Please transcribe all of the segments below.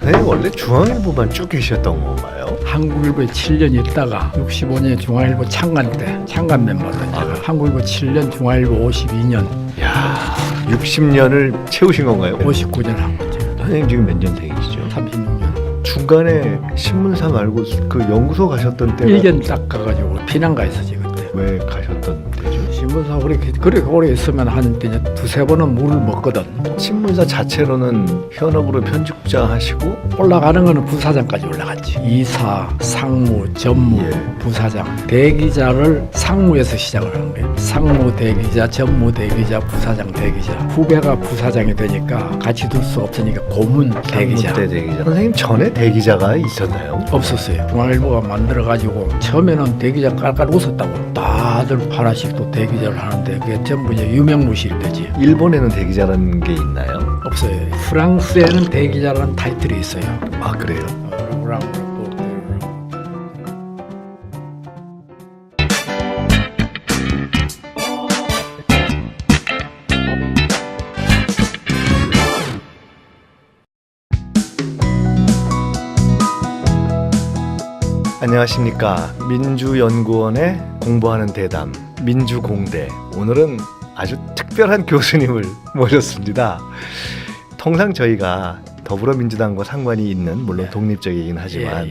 선생님 원래 중앙일보만 쭉 계셨던 건가요? 한국일보에 7년 있다가 65년 중앙일보 창간 때 창간 멤버로 이제 한국일보 7년 중앙일보 52년 야, 60년을 채우신 건가요? 59년 한 거죠. 선생님 지금 몇 년생이시죠? 36년. 중간에 신문사 말고 그 연구소 가셨던 때가 1년 딱 가가지고 피난가 있었지 그때. 왜 가셨던 때죠? 신문사 그렇게 오래 있으면 한 두세 번은 물을 먹거든. 신문사 자체로는 현업으로 편집국장 하시고 올라가는 거는 부사장까지 올라갔지. 이사, 상무, 전무, 예. 부사장, 대기자를 상무에서 시작을 한 거예요. 상무 대기자, 전무 대기자, 부사장 대기자. 후배가 부사장이 되니까 같이 둘 수 없으니까 고문 대기자. 때 대기자. 선생님 전에 대기자가 있었나요? 없었어요. 중앙일보가 만들어가지고 처음에는 대기자 깔깔 웃었다고. 다들 하나씩 또 대기자를 하는데 그게 전부 이제 유명무실 되지. 일본에는 대기자라는 게 있나요? 없어요. 프랑스에는 대기자라는 타이틀이 있어요. 아 그래요? 안녕하십니까. 민주연구원의 공부하는 대담 민주공대. 오늘은 아주 특별한 교수님을 모셨습니다. 통상 저희가 더불어민주당과 상관이 있는 물론 독립적이긴 하지만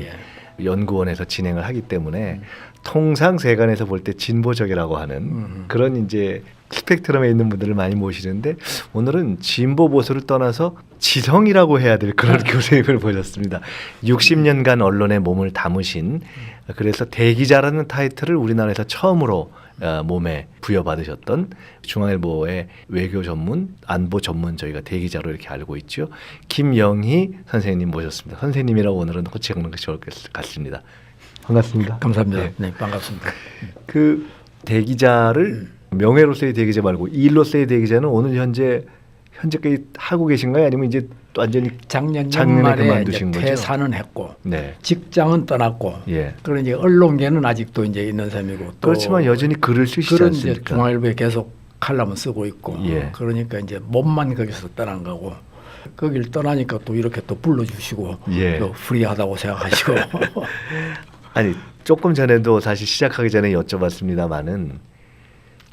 연구원에서 진행을 하기 때문에 통상 세간에서 볼 때 진보적이라고 하는 그런 이제 스펙트럼에 있는 분들을 많이 모시는데 오늘은 진보 보수를 떠나서 지성이라고 해야 될 그런 교수님을 모셨습니다. 60년간 언론에 몸을 담으신 그래서 대기자라는 타이틀을 우리나라에서 처음으로 몸에 부여받으셨던 중앙일보의 외교 전문, 안보 전문 저희가 대기자로 이렇게 알고 있죠. 김영희 선생님 모셨습니다. 선생님이라고 오늘은 호칭하는 것이 좋을 것 같습니다. 반갑습니다. 감사합니다. 네. 네, 반갑습니다. 그 대기자를 명예로서의 대기자 말고 일로서의 대기자는 오늘 현재까지 하고 계신가요? 아니면 이제 또 완전히 작년에 그만두신 이제 거죠? 퇴사는 했고 네. 직장은 떠났고 예. 그런 이제 언론계는 아직도 이제 있는 셈이고 또 그렇지만 여전히 글을 쓰시지 그런 이제 않습니까? 중앙일보에 계속 칼럼을 쓰고 있고 예. 그러니까 이제 몸만 거기서 떠난 거고 거길 떠나니까 또 이렇게 또 불러주시고 예. 또 프리하다고 생각하시고 아니 조금 전에도 사실 시작하기 전에 여쭤봤습니다마는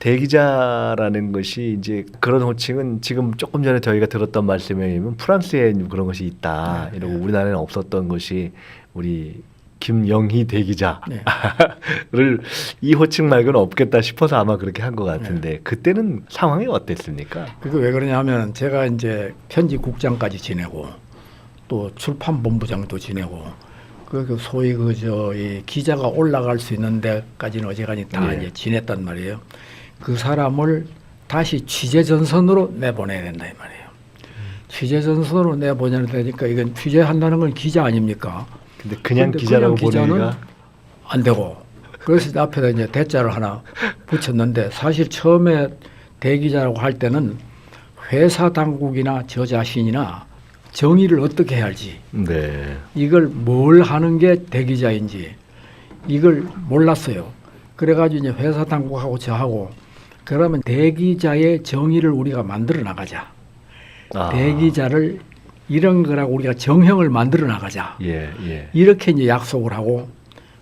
대기자라는 것이 이제 그런 호칭은 지금 조금 전에 저희가 들었던 말씀에 의하면 프랑스에 그런 것이 있다. 네, 이러고 네. 우리나라에는 없었던 것이 우리 김영희 대기자를 네. 이 호칭 말고는 없겠다 싶어서 아마 그렇게 한 것 같은데 그때는 상황이 어땠습니까? 그게 왜 그러냐면 제가 이제 편집국장까지 지내고 또 출판본부장도 지내고 그 소위 이 기자가 올라갈 수 있는 데까지는 어지간히 다 예. 이제 지냈단 말이에요. 그 사람을 다시 취재 전선으로 내보내야 된다 이 말이에요. 취재 전선으로 내보내야 되니까 이건 취재한다는 건 기자 아닙니까? 근데 그냥 근데 기자라고 그냥 기자는 보내기가 안 되고 그래서 앞에다 이제 대자를 하나 붙였는데 사실 처음에 대기자라고 할 때는 회사 당국이나 저 자신이나 정의를 어떻게 해야 할지 네. 이걸 뭘 하는 게 대기자인지 이걸 몰랐어요. 그래가지고 이제 회사 당국하고 저하고 그러면 대기자의 정의를 우리가 만들어 나가자. 아. 대기자를 이런 거라고 우리가 정형을 만들어 나가자. 예, 예. 이렇게 이제 약속을 하고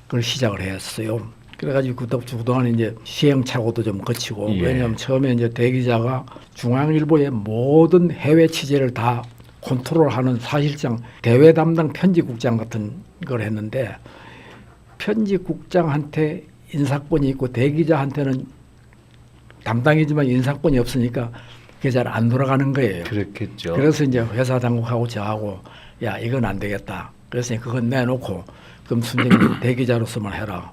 그걸 시작을 했어요. 그래가지고 그동안 이제 시행착오도 좀 거치고 예. 왜냐하면 처음에 이제 대기자가 중앙일보의 모든 해외 취재를 다 컨트롤하는 사실상 대외 담당 편집국장 같은 걸 했는데 편집국장한테 인사권이 있고 대기자한테는 담당이지만 인사권이 없으니까 그게 잘 안 돌아가는 거예요. 그렇겠죠. 그래서 이제 회사 당국하고 저하고 야 이건 안 되겠다. 그래서 그건 내놓고 그럼 순전히 대기자로서만 해라.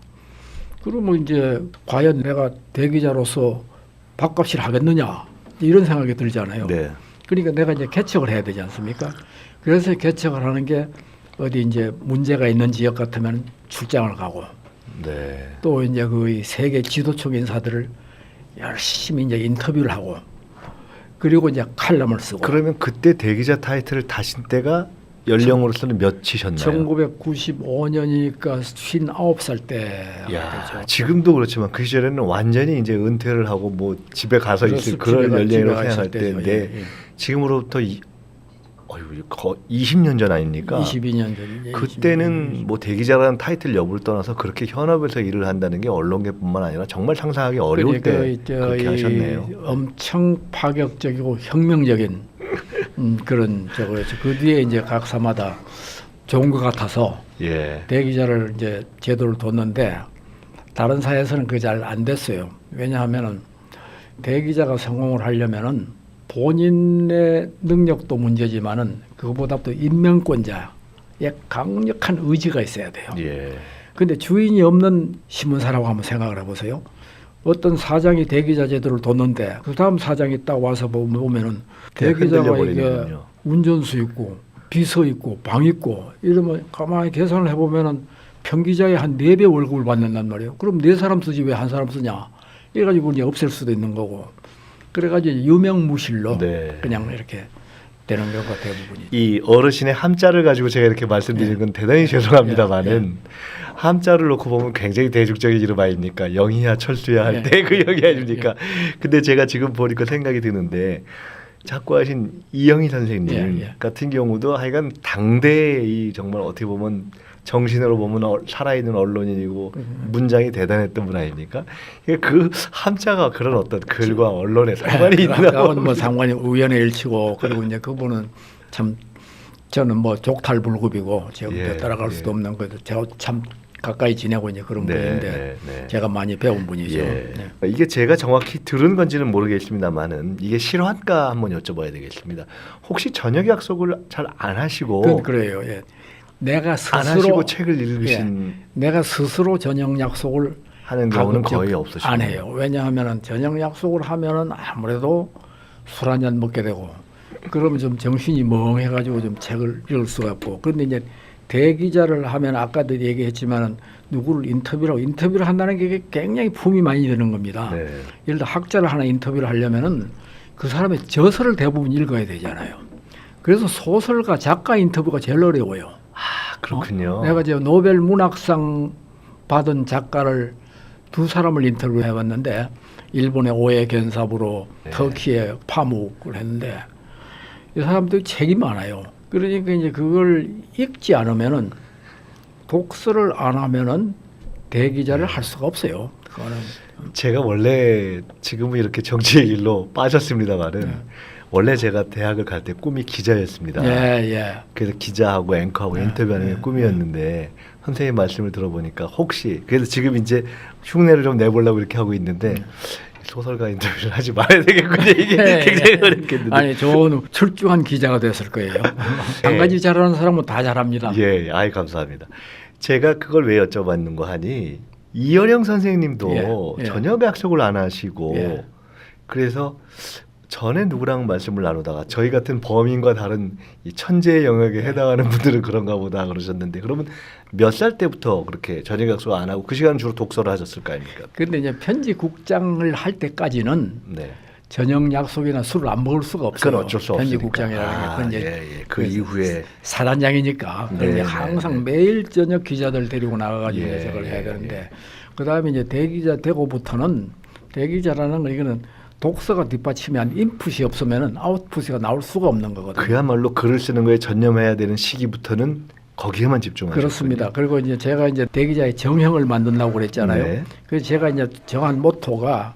그러면 이제 과연 내가 대기자로서 밥값을 하겠느냐 이런 생각이 들잖아요. 네. 그러니까 내가 이제 개척을 해야 되지 않습니까? 그래서 개척을 하는 게 어디 이제 문제가 있는 지역 같으면 출장을 가고 네. 또 이제 그 세계 지도층 인사들을 열심히 이제 인터뷰를 하고 그리고 이제 칼럼을 쓰고. 그러면 그때 대기자 타이틀을 다신 때가 연령으로서는 몇이셨나요? 1995년이니까 59살 때. 야, 지금도 그렇지만 그 시절에는 완전히 이제 은퇴를 하고 뭐 집에 가서 있을 그런 연령이라고 생각할 때인데 예. 지금으로부터 어휴, 20년 전 아닙니까? 22년 전. 그때는 뭐 대기자라는 타이틀 여부를 떠나서 그렇게 현업에서 일을 한다는 게 언론계뿐만 아니라 정말 상상하기 어려울 때 그렇게 하셨네요. 엄청 파격적이고 혁명적인 그런 저거였죠. 그 뒤에 이제 각사마다 좋은 것 같아서 예. 대기자를 이제 제도를 뒀는데 다른 사회에서는 그게 잘 안 됐어요. 왜냐하면은 대기자가 성공을 하려면은 본인의 능력도 문제지만은 그거보다 도 인명권자의 강력한 의지가 있어야 돼요. 예. 근데 주인이 없는 신문사라고 한번 생각을 해보세요. 어떤 사장이 대기자 제도를 뒀는데 그 다음 사장이 딱 와서 보면은 대기자가 이게 운전수 있고 비서 있고 방 있고 이러면 가만히 계산을 해보면은 평기자의 한 4배 월급을 받는단 말이에요. 그럼 4사람 쓰지 왜 한 사람 쓰냐? 이래가지고 이제 없앨 수도 있는 거고. 그래가지고 유명무실로 네. 그냥 이렇게 되는 경우가 대부분이죠. 이 어르신의 함자를 가지고 제가 이렇게 말씀드리는 건 대단히 죄송합니다만은 함자를 놓고 보면 굉장히 대중적인 이름 아닙니까? 영희야 철수야 할 때 그 영희 아닙니까? 근데 제가 지금 보니까 생각이 드는데 자꾸 하신 이영희 선생님 같은 경우도 하여간 당대의 정말 어떻게 보면 정신으로 보면 살아있는 언론인이고 문장이 대단했던 분 아닙니까? 그 함자가 그런 어떤 글과 언론에 상관이 있나? 그건 뭐 상관이 우연의 일치고 그리고 이제 그분은 참 저는 뭐 족탈불급이고 제가 따라갈 수도 없는 거죠. 제가 참 가까이 지내고 이제 그런 분인데 제가 많이 배운 분이죠. 이게 제가 정확히 들은 건지는 모르겠습니다만은 이게 실화인가 한번 여쭤봐야 되겠습니다. 혹시 저녁 약속을 잘 안 하시고 그래요. 예. 내가 스스로 안 하시고 책을 읽으신 내가 스스로 저녁 약속을 하는 경우는 거의 없으시고 안 해요. 왜냐하면은 저녁 약속을 하면은 아무래도 술 한 잔 먹게 되고 그러면 좀 정신이 멍해가지고 좀 책을 읽을 수가 없고 그런데 이제 대기자를 하면 아까도 얘기했지만은 누구를 인터뷰를 한다는 게 굉장히 품이 많이 드는 겁니다. 예를 들어 학자를 하나 인터뷰를 하려면은 그 사람의 저서를 대부분 읽어야 되잖아요. 그래서 소설가 작가 인터뷰가 제일 어려워요. 그렇군요. 내가 이제 노벨 문학상 받은 작가를 2사람을 인터뷰해봤는데 일본의 오에 겐사부로 터키의 파묵을 했는데 이 사람들이 책이 많아요. 그러니까 이제 그걸 읽지 않으면은 독서를 안 하면은 대기자를 할 수가 없어요. 그거는 제가 원래 지금은 이렇게 정치의 길로 빠졌습니다만은 원래 제가 대학을 갈 때 꿈이 기자였습니다. 그래서 기자하고 앵커하고 인터뷰하는 게 꿈이었는데 선생님 말씀을 들어보니까 혹시 그래서 지금 이제 흉내를 좀 내보려고 이렇게 하고 있는데 소설가 인터뷰를 하지 말아야 되겠군요. 이게 굉장히 어렵겠는데. 아니 좋은 출중한 기자가 됐을 거예요. 한 가지 잘하는 사람은 다 잘합니다. 아이 감사합니다. 제가 그걸 왜 여쭤봤는가 하니 이현영 선생님도 저녁 약속을 안 하시고 그래서 전에 누구랑 말씀을 나누다가 저희 같은 범인과 다른 이 천재의 영역에 해당하는 분들은 그런가 보다 그러셨는데 그러면 몇 살 때부터 그렇게 저녁 약속 안 하고 그 시간은 주로 독서를 하셨을 거 아닙니까? 그런데 이제 편집국장을 할 때까지는 저녁 약속이나 술을 안 먹을 수가 없어요. 그건 어쩔 수 없으니까. 편집국장이라는 게 그 이후에 사단장이니까 항상 매일 저녁 기자들 데리고 나가가지고 해석을 해야 되는데 그 다음에 이제 대기자 되고부터는 대기자라는 거 이거는 독서가 뒷받침이 한 인풋이 없으면은 아웃풋이 나올 수가 없는 거거든요. 그야말로 글을 쓰는 거에 전념해야 되는 시기부터는 거기에만 집중하셨군요. 그렇습니다. 그리고 이제 제가 이제 대기자의 정형을 만든다고 그랬잖아요. 그래서 제가 이제 정한 모토가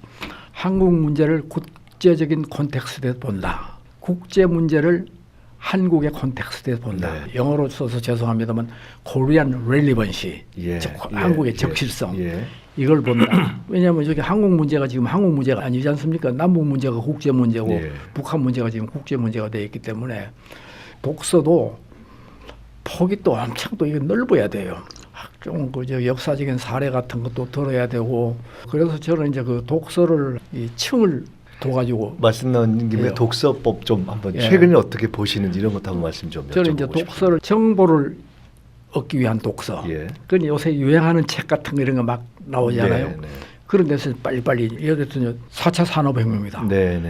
한국 문제를 국제적인 콘텍스트에서 본다. 국제 문제를 한국의 콘텍스트에서 본다. 영어로 써서 죄송합니다만 Korean relevancy, 한국의 적실성. 이걸 본다. 왜냐하면 저기 한국 문제가 지금 한국 문제가 아니지 않습니까? 남북 문제가 국제 문제고 북한 문제가 지금 국제 문제가 되어 있기 때문에 독서도 폭이 또 엄청 또 이게 넓어야 돼요. 좀 그저 역사적인 사례 같은 것도 들어야 되고 그래서 저는 이제 그 독서를 이 층을 둬가지고 말씀 나온 김에 독서법 좀 한번 최근에 어떻게 보시는지 이런 것도 한번 말씀 좀 여쭤보고 저는 이제 독서를 정보를 얻기 위한 독서. 그건 요새 유행하는 책 같은 거 이런 거 막 나오잖아요. 그런 데서 빨리빨리 예를 들어서 4차 산업혁명입니다.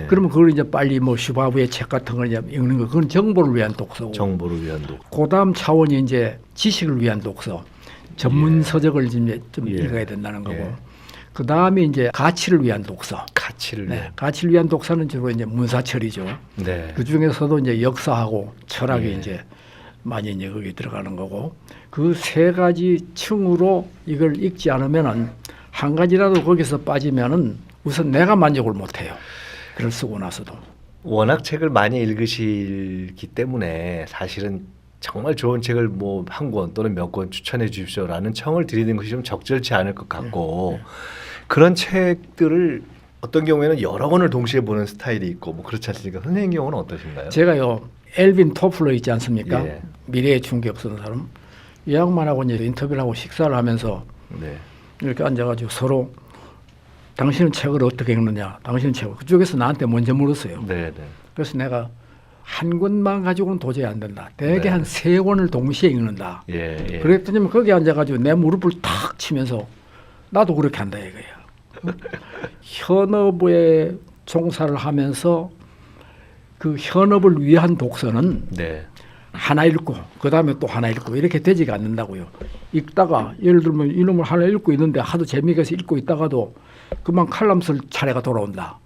그러면 그걸 이제 빨리 뭐 슈바브의 책 같은 걸 이제 읽는 거 그건 정보를 위한 독서고. 정보를 위한 독서. 그다음 차원이 이제 지식을 위한 독서. 전문 서적을 좀 읽어야 된다는 거고. 그 다음에 이제 가치를 위한 독서. 가치를 네, 위한. 가치를 위한 독서는 주로 이제 문사철이죠. 네. 그 중에서도 이제 역사하고 철학이 예. 이제 많이 이제 거기 들어가는 거고 그 세 가지 층으로 이걸 읽지 않으면은 한 가지라도 거기서 빠지면은 우선 내가 만족을 못해요. 글을 쓰고 나서도. 워낙 책을 많이 읽으시기 때문에 사실은 정말 좋은 책을 뭐 한 권 또는 몇 권 추천해 주십시오라는 청을 드리는 것이 좀 적절치 않을 것 같고 그런 책들을 어떤 경우에는 여러 권을 동시에 보는 스타일이 있고 뭐 그렇지 않습니까? 선생님 경우는 어떠신가요? 제가요 엘빈 토플러 있지 않습니까? 예. 미래의 충격 쓰는 사람. 이 양반하고 이제 인터뷰를 하고 식사를 하면서 네. 이렇게 앉아가지고 서로 당신은 책을 어떻게 읽느냐? 당신은 책을 그쪽에서 나한테 먼저 물었어요. 네, 네. 그래서 내가 한 권만 가지고는 도저히 안 된다. 대개 네. 한 세 권을 동시에 읽는다. 예, 예. 그랬더니 거기 앉아가지고 내 무릎을 탁 치면서 나도 그렇게 한다 이거야. 현업에 종사를 하면서 그 현업을 위한 독서는 네. 하나 읽고 그 다음에 또 하나 읽고 이렇게 되지가 않는다고요. 읽다가 예를 들면 이놈을 하나 읽고 있는데 하도 재미가 있어 읽고 있다가도 그만 칼럼 쓸 차례가 돌아온다.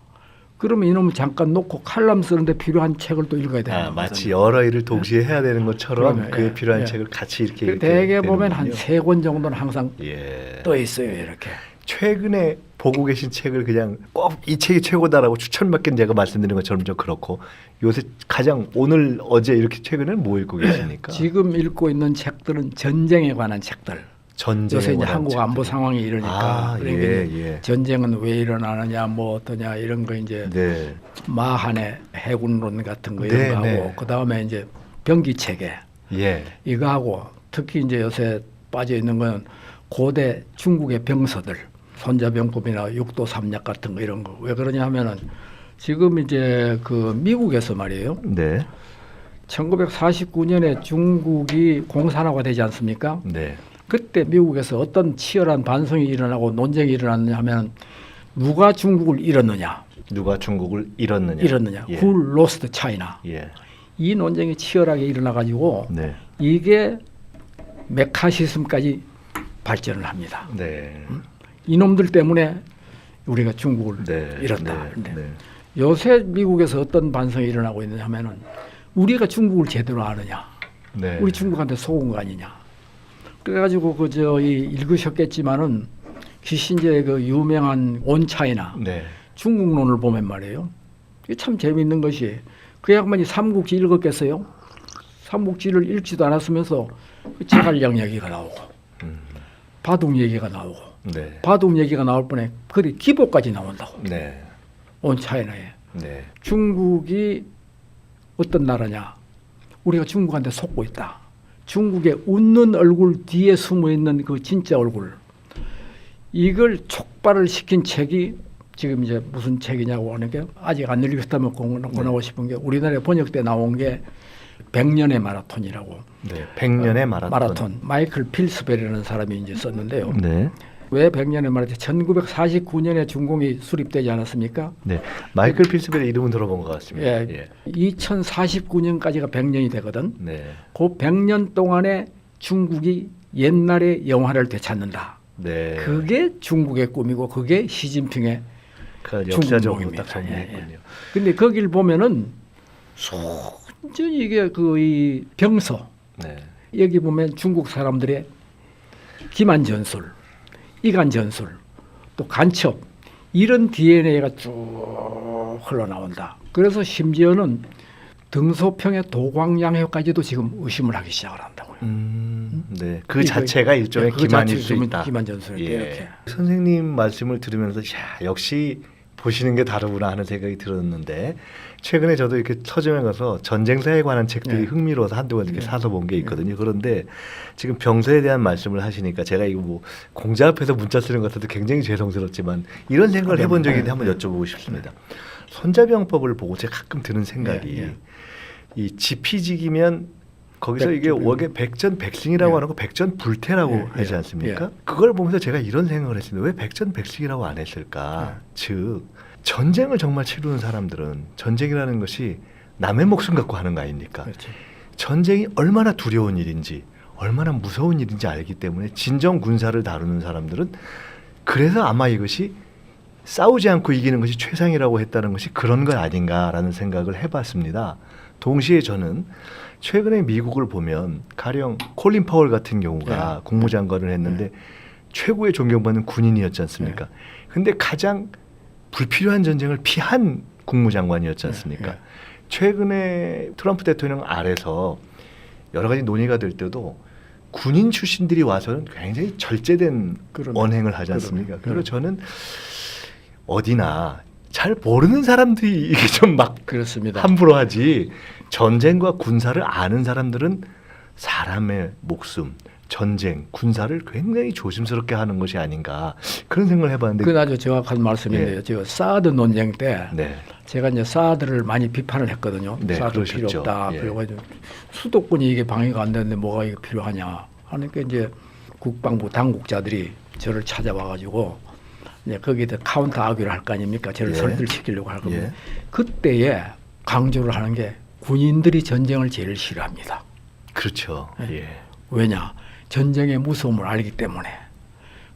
그러면 이놈을 잠깐 놓고 칼럼 쓰는데 필요한 책을 또 읽어야 되는 거거든요. 마치 여러 일을 동시에 해야 되는 것처럼 그러면, 그에 예, 필요한 예. 책을 같이 이렇게 그 읽게 대개 보면 되는군요. 한 세 권 정도는 항상 예. 떠 있어요 이렇게. 최근에 보고 계신 책을 그냥 꼭 이 책이 최고다라고 추천받긴 제가 말씀드린 것처럼 좀 그렇고 요새 가장 오늘 어제 이렇게 최근에 뭐 읽고 계십니까? 지금 읽고 있는 책들은 전쟁에 관한 책들. 전쟁에 요새 이제 관한 한국 안보 책들. 상황이 이러니까 아, 그러니까 예, 이제 예. 전쟁은 왜 일어나느냐 뭐 어떠냐 이런 거 이제 네. 마한의 해군론 같은 거 네, 이런 거 하고 네. 그 다음에 이제 병기 체계 예. 이거 하고 특히 이제 요새 빠져 있는 건 고대 중국의 병서들 손자병법이나 육도 삼약 같은 거 이런 거 왜 그러냐 하면은 지금 이제 그 미국에서 말이에요. 네. 1949년에 중국이 공산화가 되지 않습니까? 네. 그때 미국에서 어떤 치열한 반성이 일어나고 논쟁이 일어났느냐 하면 누가 중국을 잃었느냐? 누가 중국을 잃었느냐? 잃었느냐? 예. Who lost China? 예. 이 논쟁이 치열하게 일어나 가지고 네. 이게 메카시즘까지 발전을 합니다. 네. 이놈들 때문에 우리가 중국을 네. 잃었다. 네. 근데 네. 요새 미국에서 어떤 반성이 일어나고 있느냐 하면은 우리가 중국을 제대로 아느냐? 네. 우리 중국한테 속은 거 아니냐? 그래가지고 그 저이 읽으셨겠지만은 키신저의 그 유명한 온 차이나 네. 중국론을 보면 말이에요. 이게 참 재미있는 것이 그 양반이 삼국지 읽었겠어요? 삼국지를 읽지도 않았으면서 그 제갈량 얘기가 나오고 바둑 얘기가 나오고 네. 바둑 얘기가 나올 뻔해 그리 기보까지 나온다고. 네. 온 차이나에 네. 중국이 어떤 나라냐? 우리가 중국한테 속고 있다. 중국의 웃는 얼굴 뒤에 숨어 있는 그 진짜 얼굴. 이걸 촉발을 시킨 책이 지금 이제 무슨 책이냐고 하는 게 아직 안 읽었다면 권하고 싶은 게 우리나라에 번역돼 나온 게 100년의 마라톤이라고. 네. 100년의 마라톤. 마이클 필스베리라는 사람이 이제 썼는데요. 네. 왜 100년의 마라톤? 1949년에 중공이 수립되지 않았습니까? 네. 마이클 필스베리 이름은 들어본 것 같습니다. 예. 2049년까지가 100년이 되거든. 네. 그 100년 동안에 중국이 옛날의 영화를 되찾는다. 네. 그게 중국의 꿈이고 그게 시진핑의 그 중국 역사적으로夢입니다. 딱 정리했군요. 근데 거기를 보면은 순전히 이게 그 이 병서 네. 여기 보면 중국 사람들의 기만 전술, 이간 전술, 또 간첩 이런 DNA가 쭉 흘러나온다. 그래서 심지어는 등소평의 도광양효까지도 지금 의심을 하기 시작을 한다고요. 네. 그 자체가 일종의 그 기만일 자체가 수 있다. 기만 전술 예. 이렇게. 선생님 말씀을 들으면서 야, 역시 보시는 게 다르구나 하는 생각이 들었는데 최근에 저도 이렇게 서점에 가서 전쟁사에 관한 책들이 네. 흥미로워서 한두 권 이렇게 사서 본 게 있거든요. 그런데 지금 병서에 대한 말씀을 하시니까 제가 이거 뭐 공자 앞에서 문자 쓰는 것 같아도 굉장히 죄송스럽지만 이런 생각을 해본 적이 있는데 한번 여쭤보고 싶습니다. 손자병법을 보고 제가 가끔 드는 생각이 예. 이 지피지기면 거기서 이게 백주병. 웍에 백전백승이라고 예. 하는 거 백전불태라고 예, 하지 예, 않습니까? 그걸 보면서 제가 이런 생각을 했습니다. 왜 백전백승이라고 안 했을까? 즉 전쟁을 정말 치르는 사람들은 전쟁이라는 것이 남의 목숨 갖고 하는 거 아닙니까? 그렇죠. 전쟁이 얼마나 두려운 일인지 얼마나 무서운 일인지 알기 때문에 진정 군사를 다루는 사람들은 그래서 아마 이것이 싸우지 않고 이기는 것이 최상이라고 했다는 것이 그런 것 아닌가라는 생각을 해봤습니다. 동시에 저는 최근에 미국을 보면 가령 콜린 파월 같은 경우가 국무장관을 했는데 최고의 존경받는 군인이었지 않습니까? 근데 가장 불필요한 전쟁을 피한 국무장관이었지 않습니까? 최근에 트럼프 대통령 아래서 여러 가지 논의가 될 때도 군인 출신들이 와서는 굉장히 절제된 언행을 하지 않습니까? 그리고 저는 어디나 잘 모르는 사람들이 이게 좀 막 그렇습니다. 함부로 하지, 전쟁과 군사를 아는 사람들은 사람의 목숨, 전쟁, 군사를 굉장히 조심스럽게 하는 것이 아닌가 그런 생각을 해봤는데. 그건 아주 정확한 말씀인데요. 제가 사드 논쟁 때 제가 이제 사드를 많이 비판을 했거든요. 사드 그러셨죠. 필요 없다. 그리고 수도권이 이게 방위가 안 되는데 뭐가 이게 필요하냐 하니까 이제 국방부 당국자들이 저를 찾아와가지고 이제 거기에 카운터 아규를 할 거 아닙니까? 저를 설득시키려고 할 겁니다. 그때에 강조를 하는 게 군인들이 전쟁을 제일 싫어합니다. 그렇죠. 왜냐? 전쟁의 무서움을 알기 때문에.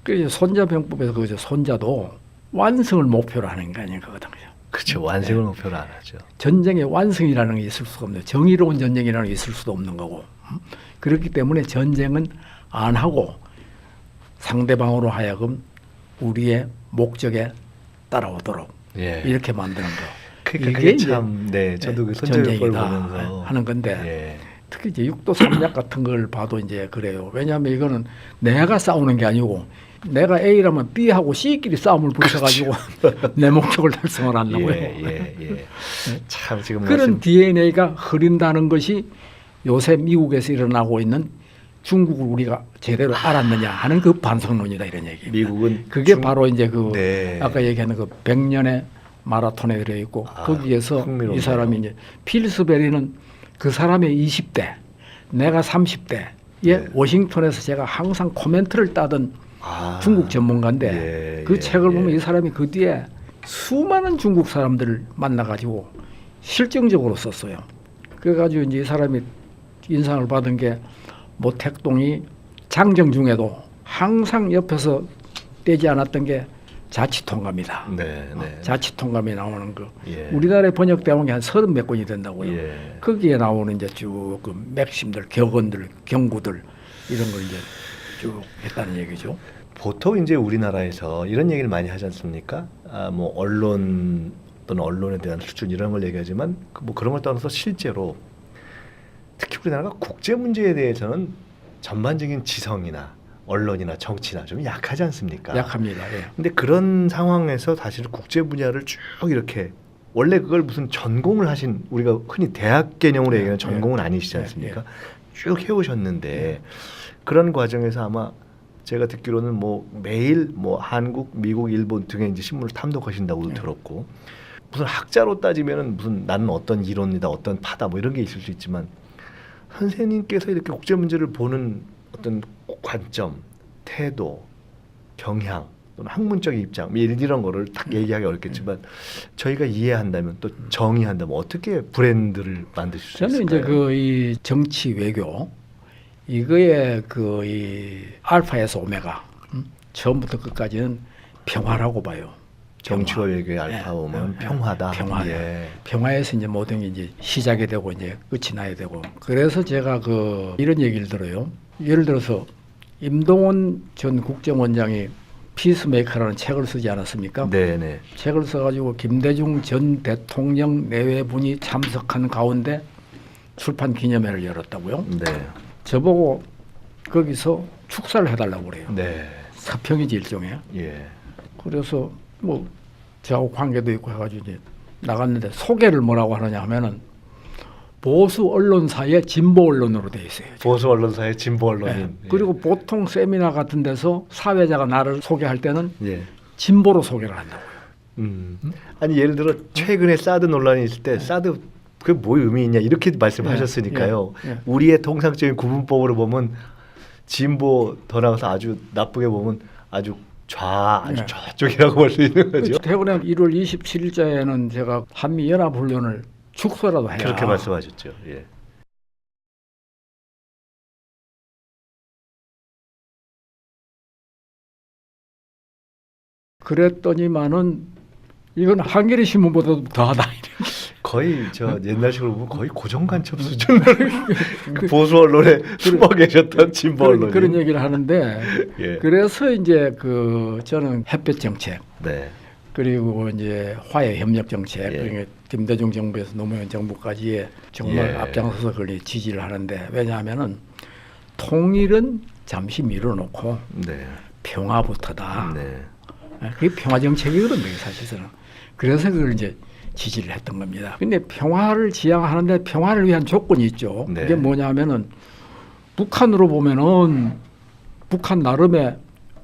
그래서 손자병법에서 그 손자도 완성을 목표로 하는 게 아닌가거든요. 그렇죠. 완성을 목표로 안 하죠. 전쟁의 완성이라는 게 있을 수가 없네요. 정의로운 전쟁이라는 게 있을 수도 없는 거고. 그렇기 때문에 전쟁은 안 하고 상대방으로 하여금 우리의 목적에 따라오도록 이렇게 만드는 거. 그러니까 그게 참, 저도 그 손자병법을 전쟁이다 보면서 하는 건데. 특히 이제 육도 삼약 같은 걸 봐도 이제 그래요. 왜냐하면 이거는 내가 싸우는 게 아니고 내가 A라면 B하고 C끼리 싸움을 붙여가지고 내 목적을 달성을 한다고요. 참 지금 그런 DNA가 흐린다는 것이 요새 미국에서 일어나고 있는 중국을 우리가 제대로 알았느냐 하는 그 반성론이다 이런 얘기입니다. 미국은 그게 바로 이제 그 아까 얘기하는 그 100년의 마라톤에 들어 있고 거기에서 이 사람이 이제 필스베리는 그 사람의 20대, 내가 30대에 워싱턴에서 제가 항상 코멘트를 따던 중국 전문가인데 그 책을 보면 이 사람이 그 뒤에 수많은 중국 사람들을 만나가지고 실증적으로 썼어요. 그래가지고 이제 이 사람이 인상을 받은 게 모택동이 장정 중에도 항상 옆에서 떼지 않았던 게 자치통감이다. 자치통감이 나오는 거. 우리나라에 번역되는 게 한 30몇 권이 된다고요. 거기에 나오는 이제 쭉 그 맥심들, 격언들, 경구들 이런 걸 이제 쭉 했다는 얘기죠. 보통 이제 우리나라에서 이런 얘기를 많이 하지 않습니까? 뭐 언론 또는 언론에 대한 수준 이런 걸 얘기하지만 뭐 그런 걸 떠나서 실제로 특히 우리나라가 국제 문제에 대해서는 전반적인 지성이나 언론이나 정치나 좀 약하지 않습니까? 약합니다. 근데 그런 상황에서 사실 국제 분야를 쭉 이렇게 원래 그걸 무슨 전공을 하신 우리가 흔히 대학 개념으로 얘기하는 전공은 아니시지 않습니까? 쭉 해오셨는데 그런 과정에서 아마 제가 듣기로는 뭐 매일 뭐 한국, 미국, 일본 등의 이제 신문을 탐독하신다고도 들었고 무슨 학자로 따지면은 무슨 나는 어떤 이론이다, 어떤 파다 뭐 이런 게 있을 수 있지만 선생님께서 이렇게 국제 문제를 보는 어떤 관점, 태도, 경향 또는 학문적인 입장 이런 거를 딱 얘기하기 어렵겠지만 저희가 이해한다면 또 정의한다면 어떻게 브랜드를 만드실 수 있을까요? 저는 이제 그 이 정치 외교 이거의 그 이 알파에서 오메가 처음부터 끝까지는 평화라고 봐요. 정치와 외교의 알파 오면 평화다. 평화에서 이제 모든 게 이제 시작이 되고 이제 끝이 나야 되고 그래서 제가 그 이런 얘기를 들어요. 예를 들어서 임동원 전 국정원장이 피스메이커라는 책을 쓰지 않았습니까? 책을 써가지고 김대중 전 대통령 내외분이 참석한 가운데 출판 기념회를 열었다고요. 저보고 거기서 축사를 해달라고 그래요. 사평이지 일종의. 그래서 뭐 저하고 관계도 있고 해가지고 이제 나갔는데 소개를 뭐라고 하느냐 하면은 보수 언론사의 진보 언론으로 돼 있어요. 지금. 보수 언론사의 진보 언론인. 그리고 보통 세미나 같은 데서 사회자가 나를 소개할 때는 진보로 소개를 한다고요. 아니 예를 들어 최근에 사드 논란이 있을 때 사드 그게 뭐 의미 있냐 이렇게 말씀하셨으니까요. 우리의 통상적인 구분법으로 보면 진보 더 나가서 아주 나쁘게 보면 아주 아주 저쪽이라고 볼 수 있는 거죠. 최근에 1월 27일자에는 제가 한미연합훈련을 축소라도 해야. 그렇게 말씀하셨죠. 그랬더니만은 이건 한겨레 신문보다도 더하다. 거의 저 옛날식으로 보면 거의 고정간첩 수준으로 그 보수 언론에 숨어 계셨던 진보 언론이 그런 얘기를 하는데 예. 그래서 이제 저는 햇볕 정책 네. 그리고 이제 화해 협력 정책 예. 그러니까 김대중 정부에서 노무현 정부까지의 정말 예. 앞장서서 그걸 지지를 하는데 왜냐하면은 통일은 잠시 미뤄놓고 네. 평화부터다. 네. 그게 평화 정책이거든요, 사실은. 그래서 그걸 이제 지지를 했던 겁니다. 근데 평화를 지향하는데 평화를 위한 조건이 있죠. 네. 그게 뭐냐면은 북한으로 보면은 북한 나름의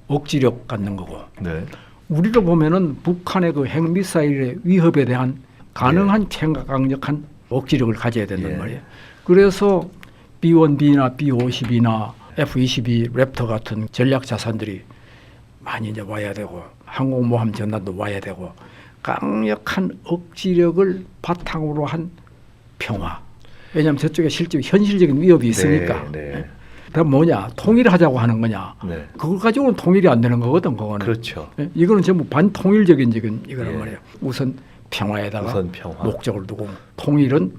억지력 갖는 거고 네. 우리로 보면은 북한의 그 핵미사일의 위협에 대한 가능한 강력한 억지력을 가져야 된단 예. 말이에요. 그래서 B-1B나 B-52나 F-22 랩터 같은 전략 자산들이 많이 이제 와야 되고 항공모함 전단도 와야 되고 강력한 억지력을 바탕으로 한 평화. 왜냐하면 저쪽에 실제 현실적인 위협이 있으니까. 네. 네. 그럼 뭐냐? 통일하자고 하는 거냐? 네. 그걸 가지고는 통일이 안 되는 거거든, 그거는. 그렇죠. 예? 이거는 전부 반통일적인 이거란 예. 말이에요. 우선 평화에다가 우선 평화. 목적을 두고 통일은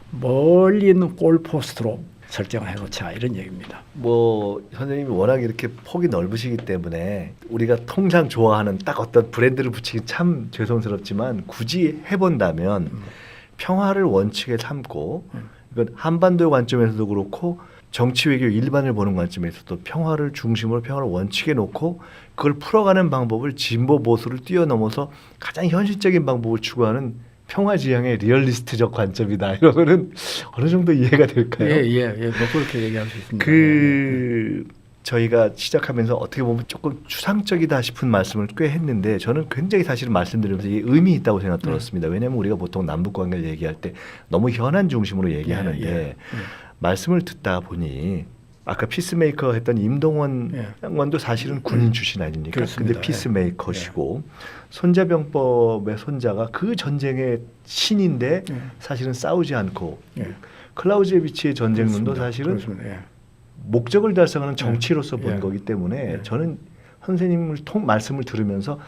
멀리 있는 골포스트로 설정을 해놓자 이런 얘기입니다. 뭐 선생님이 워낙 이렇게 폭이 넓으시기 때문에 우리가 통상 좋아하는 딱 어떤 브랜드를 붙이기 참 죄송스럽지만 굳이 해본다면 평화를 원칙에 삼고 이건 한반도 관점에서도 그렇고 정치 외교 일반을 보는 관점에서도 평화를 중심으로 평화를 원칙에 놓고 그걸 풀어가는 방법을 진보 보수를 뛰어넘어서 가장 현실적인 방법을 추구하는 평화지향의 리얼리스트적 관점이다. 이러면은 어느 정도 이해가 될까요? 뭐 그렇게 얘기할 수 있습니다. 저희가 시작하면서 어떻게 보면 조금 추상적이다 싶은 말씀을 꽤 했는데 저는 굉장히 사실은 말씀드리면서 이게 의미 있다고 생각 들었습니다. 왜냐하면 우리가 보통 남북 관계를 얘기할 때 너무 현안 중심으로 얘기하는데 말씀을 듣다 보니 아까 피스메이커 했던 임동원 장관도 사실은 군인 출신 아닙니까? 그렇습니다. 근데 피스메이커시고 손자병법의 손자가 그 전쟁의 신인데 사실은 싸우지 않고 클라우제비치의 전쟁론도 사실은 목적을 달성하는 정치로서 본 거기 때문에 저는 선생님을 말씀을 들으면서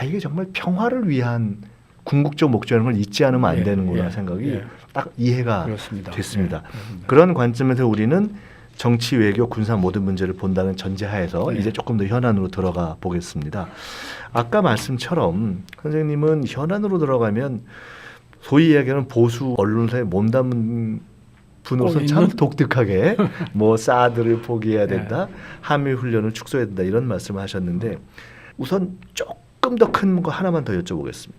이게 정말 평화를 위한 궁극적 목적을 잊지 않으면 안 되는구나 생각이 딱 이해가 그렇습니다. 됐습니다. 그런 관점에서 우리는 정치, 외교, 군사 모든 문제를 본다는 전제하에서 이제 조금 더 현안으로 들어가 보겠습니다. 아까 말씀처럼 선생님은 현안으로 들어가면 소위 이야기하는 보수 언론사에 몸담은 분으로서 참 독특하게 뭐 사드를 포기해야 된다, 한미 훈련을 축소해야 된다 이런 말씀을 하셨는데 우선 조금 더 큰 거 하나만 더 여쭤보겠습니다.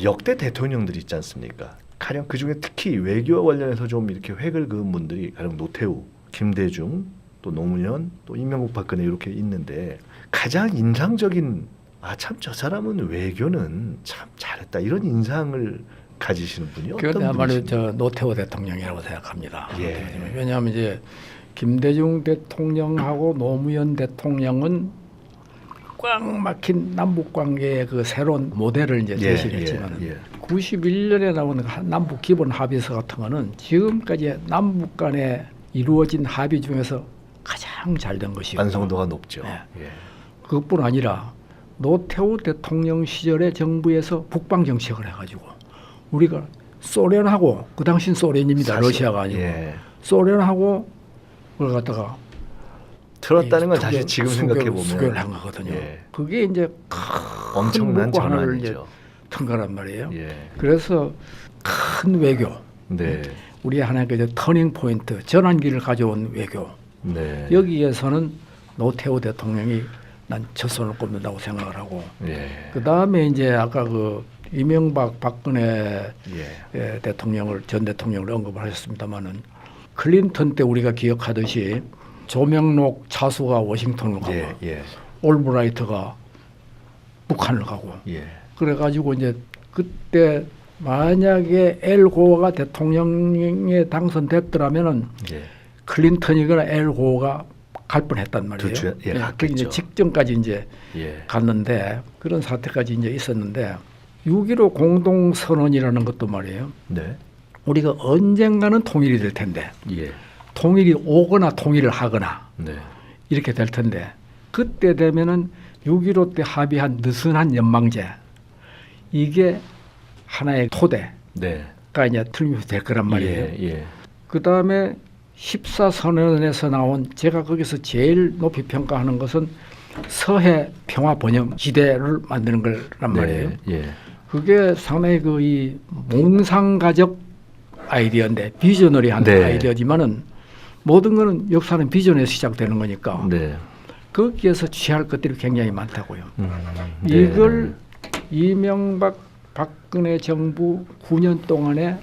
역대 대통령들이 있지 않습니까? 가령 그중에 특히 외교와 관련해서 좀 이렇게 획을 그은 분들이 가령 노태우, 김대중, 또 노무현, 또 이명박 박근혜 이렇게 있는데 가장 인상적인 참 저 사람은 외교는 참 잘했다 이런 인상을 가지시는 분이 어떤 분이신가요? 그야말로 저 노태우 대통령이라고 생각합니다. 예. 왜냐하면 이제 김대중 대통령하고 노무현 대통령은 꽉 막힌 남북 관계의 그 새로운 모델을 이제 제시를 했지만 91년에 나온 남북 기본 합의서 같은 거는 지금까지 남북 간에 이루어진 합의 중에서 가장 잘 된 것이고 완성도가 높죠. 그것뿐 아니라 노태우 대통령 시절의 정부에서 북방 정책을 해가지고 우리가 소련하고 그 당시는 소련입니다. 사실, 러시아가 아니고 소련하고 그걸 갖다가 틀었다는 건 사실 지금 생각해 보면 수교를 한 거거든요. 그게 이제 엄청난 전환이죠. 튼 거란 말이에요. 그래서 큰 외교, 우리 하나의 그 터닝 포인트, 전환기를 가져온 외교. 여기에서는 노태우 대통령이 난 첫손을 꼽는다고 생각을 하고, 그 다음에 이제 아까 그 이명박 박근혜 전 대통령을 언급을 하셨습니다만은 클린턴 때 우리가 기억하듯이 조명록 차수가 워싱턴을 가고 올브라이트가 북한을 가고 그래가지고 이제 그때 만약에 엘 고어가 대통령에 당선됐더라면은 클린턴이거나 엘 고어가 갈 뻔했단 말이에요. 그 이제 직전까지 이제 갔는데 그런 사태까지 이제 있었는데 6.15 공동선언이라는 것도 말이에요. 우리가 언젠가는 통일이 될 텐데 통일이 오거나 통일을 하거나 이렇게 될 텐데 그때 되면은 6.15 때 합의한 느슨한 연방제 이게 하나의 토대가 네. 이제 틀림없이 될 거란 말이에요. 예. 그 다음에 14선언에서 나온 제가 거기서 제일 높이 평가하는 것은 서해 평화 번영 지대를 만드는 거란 말이에요. 예. 그게 상당히 그 이 몽상가적 아이디어인데 비저너리한 네. 아이디어지만은 모든 거는 역사는 비전에서 시작되는 거니까 네. 거기에서 취할 것들이 굉장히 많다고요. 네. 이걸 이명박 박근혜 정부 9년 동안에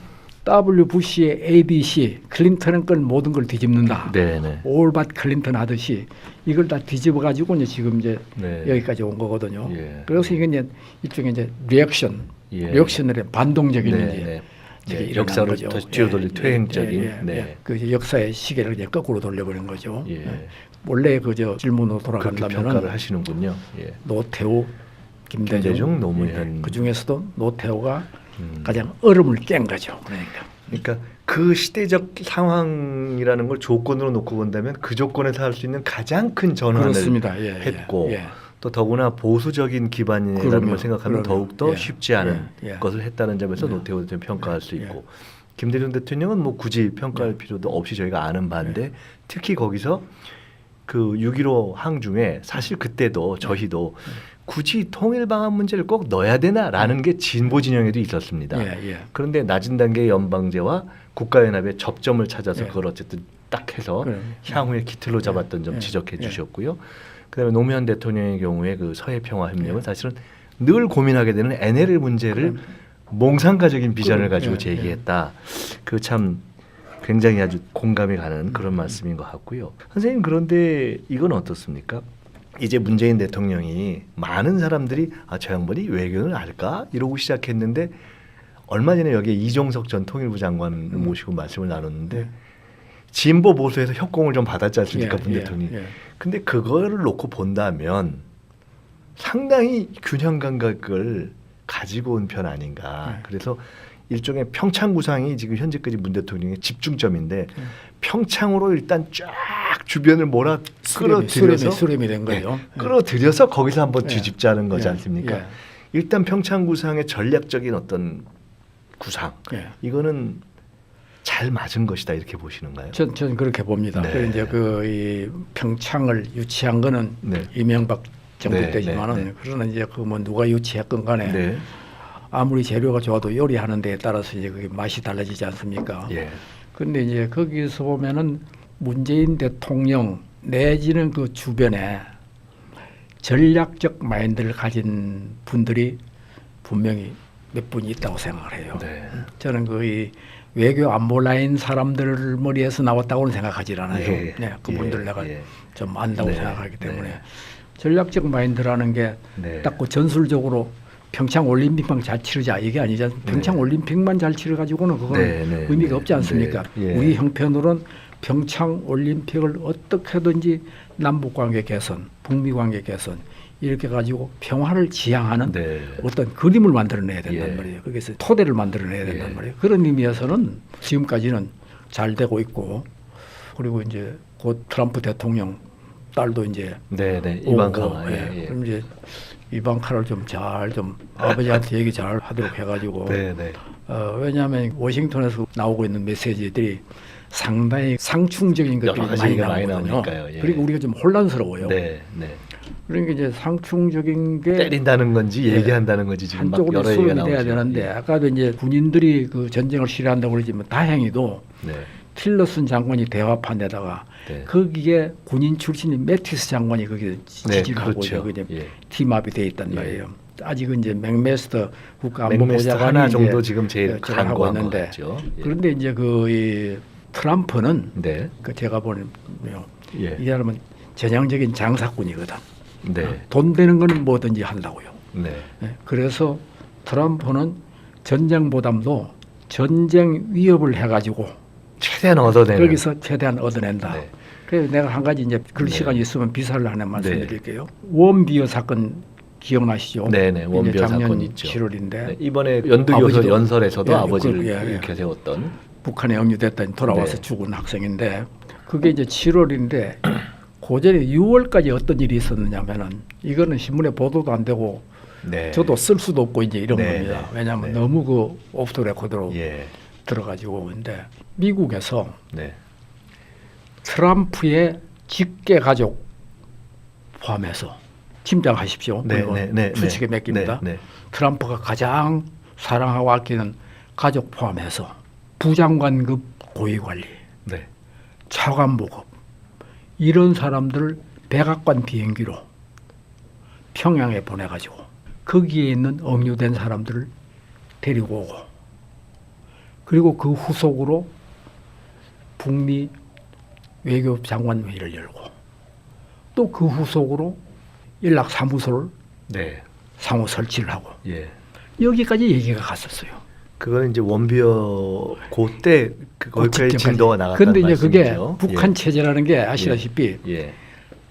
W 부시의 ABC 클린턴은 건 모든 걸 뒤집는다. 네. 올밭 클린턴 하듯이 이걸 다 뒤집어 가지고 이제 지금 이제 네. 여기까지 온 거거든요. 예. 그래서 이게 이제 일종의 이제 리액션을 반동적인 이제 네. 역사를 거죠. 다시 뒤로 돌린 퇴행적인. 네. 그 이제 역사의 시계를 이제 거꾸로 돌려버린 거죠. 예. 원래 그저 질문으로 그렇게 돌아간다면은 평가를 하시는군요. 예. 노태우, 김대중, 김대중, 노무현. 그 중에서도 노태우가 가장 얼음을 깬 거죠. 그러니까 그 시대적 상황이라는 걸 조건으로 놓고 본다면 그 조건에서 할 수 있는 가장 큰 전환을 그렇습니다. 했고 또 더구나 보수적인 기반이라는 그럼요. 걸 생각하면 더욱더 쉽지 않은 것을 했다는 점에서 네. 노태우 대통령 평가할 수 있고 김대중 대통령은 뭐 굳이 평가할 필요도 없이 저희가 아는 바인데 특히 거기서 그 6.15 항중에 사실 그때도 저희도 굳이 통일 방안 문제를 꼭 넣어야 되나라는 게 진보 진영에도 있었습니다. 그런데 낮은 단계 연방제와 국가연합의 접점을 찾아서 그걸 어쨌든 딱 해서 향후에 기틀로 잡았던 점 지적해 주셨고요. 그다음에 노무현 대통령의 경우에 그 서해 평화 협력은 사실은 늘 고민하게 되는 NLL 문제를 몽상가적인 비전을 가지고 제기했다. 그 참 굉장히 아주 공감이 가는 그런 말씀인 것 같고요. 선생님 그런데 이건 어떻습니까? 이제 문재인 대통령이 많은 사람들이 저 양반이 외교를 알까? 이러고 시작했는데 얼마 전에 여기에 이종석 전 통일부 장관을 모시고 말씀을 나눴는데 진보 보수에서 협공을 좀 받았지 않습니까? 문 대통령이. 근데 그거를 놓고 본다면 상당히 균형 감각을 가지고 온 편 아닌가. 그래서 일종의 평창 구상이 지금 현재까지 문 대통령의 집중점인데 평창으로 일단 쫙 주변을 몰아 끌어들여서 수렴이 된 거죠. 끌어들여서 거기서 한번 뒤집자는 거지 않습니까? 일단 평창 구상의 전략적인 어떤 구상 이거는 잘 맞은 것이다 이렇게 보시는가요? 전 그렇게 봅니다. 네. 그래서 이제 이 평창을 유치한 거는 이명박 정부 때지만은 그러나 이제 그 뭐 누가 유치했건 간에 아무리 재료가 좋아도 요리하는 데에 따라서 이제 그게 맛이 달라지지 않습니까? 그런데 이제 거기서 보면은 문재인 대통령 내지는 그 주변에 전략적 마인드를 가진 분들이 분명히 몇 분이 있다고 생각을 해요. 저는 그 외교 안보 라인 사람들 머리에서 나왔다고는 생각하지 않아요. 그분들 내가 좀 안다고 생각하기 때문에 전략적 마인드라는 게 딱 그 전술적으로 평창 올림픽만 잘 치르자 이게 아니지 않습니까? 평창 올림픽만 잘 치러 가지고는 그거는 의미가 없지 않습니까? 우리 형편으로는 평창 올림픽을 어떻게든지 남북 관계 개선, 북미 관계 개선 이렇게 가지고 평화를 지향하는 어떤 그림을 만들어내야 된단 말이에요. 거기서 토대를 만들어내야 된단 말이에요. 그런 의미에서는 지금까지는 잘 되고 있고 그리고 이제 곧 트럼프 대통령 딸도 이제 이방카 그럼 이제 이방카를 좀 아버지한테 얘기 잘 하도록 해가지고 왜냐하면 워싱턴에서 나오고 있는 메시지들이 상당히 상충적인 것들이 많이 나오거든요. 그리고 우리가 좀 혼란스러워요. 그러니까 이제 상충적인 게 때린다는 건지 얘기한다는 건지 지금 한쪽으로 여러 얘기가 수렴이 돼야 되는데 아까도 이제 군인들이 그 전쟁을 싫어한다고 그러지만 다행히도 틸러슨 장관이 대화판에다가 거기에 군인 출신인 매티스 장관이 거기에 지지를 하고 팀업이 돼 있단 말이에요. 아직은 이제 맥메스터 국가안보보좌관이 하나 정도 지금 제일 하고 있는데 그런데 이제 이 트럼프는 그 제가 보는 이 사람은 전형적인 장사꾼이거든. 돈 되는 거는 뭐든지 한다고요. 그래서 트럼프는 전쟁보담도 전쟁 위협을 해가지고 최대한 얻어내는 거기서 최대한 얻어낸다. 그래서 내가 한 가지 이제 그럴 시간이 있으면 비사를 하나 말씀드릴게요. 원비어 사건 기억나시죠? 원비어 작년 사건 있죠. 7월인데 이번에 연설에서도 아버지를 이렇게 세웠던 북한에 억류됐더니 돌아와서 죽은 학생인데 그게 이제 7월인데 고전에 6월까지 어떤 일이 있었느냐면은 이거는 신문에 보도도 안 되고 네. 저도 쓸 수도 없고 이제 이런 네, 겁니다. 네, 왜냐하면 네. 너무 그 오프 더 레코드로 예. 들어가지고 근데 미국에서 네. 트럼프의 직계 가족 포함해서 짐작하십시오. 네, 물론 네, 네, 추측에 네. 맡깁니다. 네, 네. 트럼프가 가장 사랑하고 아끼는 가족 포함해서 부장관급 고위관리, 네. 차관보급 이런 사람들을 백악관 비행기로 평양에 보내가지고 거기에 있는 억류된 사람들을 데리고 오고 그리고 그 후속으로 북미 외교장관회의를 열고 또 그 후속으로 연락사무소를 네. 상호 설치를 하고 예. 여기까지 얘기가 갔었어요. 그거는 이제 원비어 그때 거기까지 직전까지. 진도가 나갔다는 근데 이제 그게 말씀이죠. 북한 체제라는 게 아시다시피 예.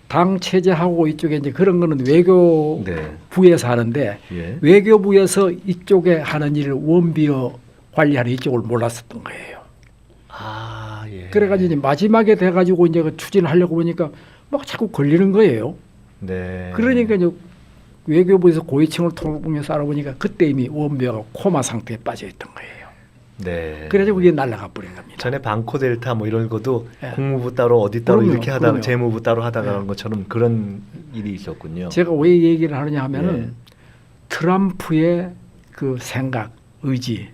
당 체제하고 이쪽에 이제 그런 거는 외교부에서 네. 하는데 예. 외교부에서 이쪽에 하는 일을 원비어 관리하는 이쪽을 몰랐었던 거예요. 아, 예. 그래가지고 이제 마지막에 돼가지고 이제 그 추진을 하려고 보니까 막 자꾸 걸리는 거예요. 네. 그러니까 이제 외교부에서 고위층을 통해서 알아보니까 그때 이미 원비어가 코마 상태에 빠져 있던 거예요. 네. 그래가지고 그게 날아가 버린 겁니다. 전에 방코 델타 뭐 이런 것도 예. 국무부 따로 어디 따로 그럼요, 이렇게 하다가 그럼요. 재무부 따로 하다가 예. 그런 것처럼 그런 일이 있었군요. 제가 왜 얘기를 하느냐 하면은 예. 트럼프의 그 생각, 의지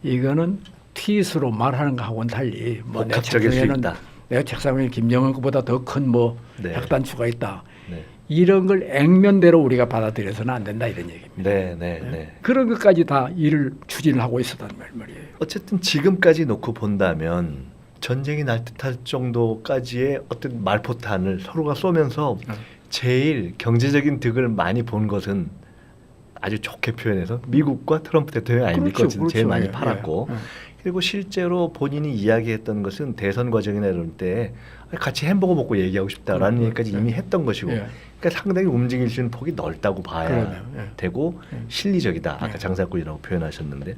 이거는 트윗으로 말하는 거하고는 달리 뭐 내 복합적일 수 책상에는 있다. 내 책상에 김정은 것보다 더 큰 뭐 네. 핵단추가 있다. 네. 이런 걸 액면대로 우리가 받아들여서는 안 된다 이런 얘기입니다. 네, 네, 네. 그런 것까지 다 일을 추진을 하고 있었단 말이에요. 어쨌든 지금까지 놓고 본다면 전쟁이 날 듯할 정도까지의 어떤 말포탄을 서로가 쏘면서 제일 경제적인 득을 많이 본 것은 아주 좋게 표현해서 미국과 트럼프 대통령 아닙니까? 그렇죠, 어쨌든 제일 그렇죠. 많이 예, 팔았고 예, 예. 그리고 실제로 본인이 이야기했던 것은 대선 과정이나 이럴 때 같이 햄버거 먹고 얘기하고 싶다라는 얘기까지 예. 이미 했던 것이고 예. 그러니까 상당히 움직일 수 있는 폭이 넓다고 봐야 그러네요. 예. 되고 예. 실리적이다. 아까 예. 장사꾼이라고 표현하셨는데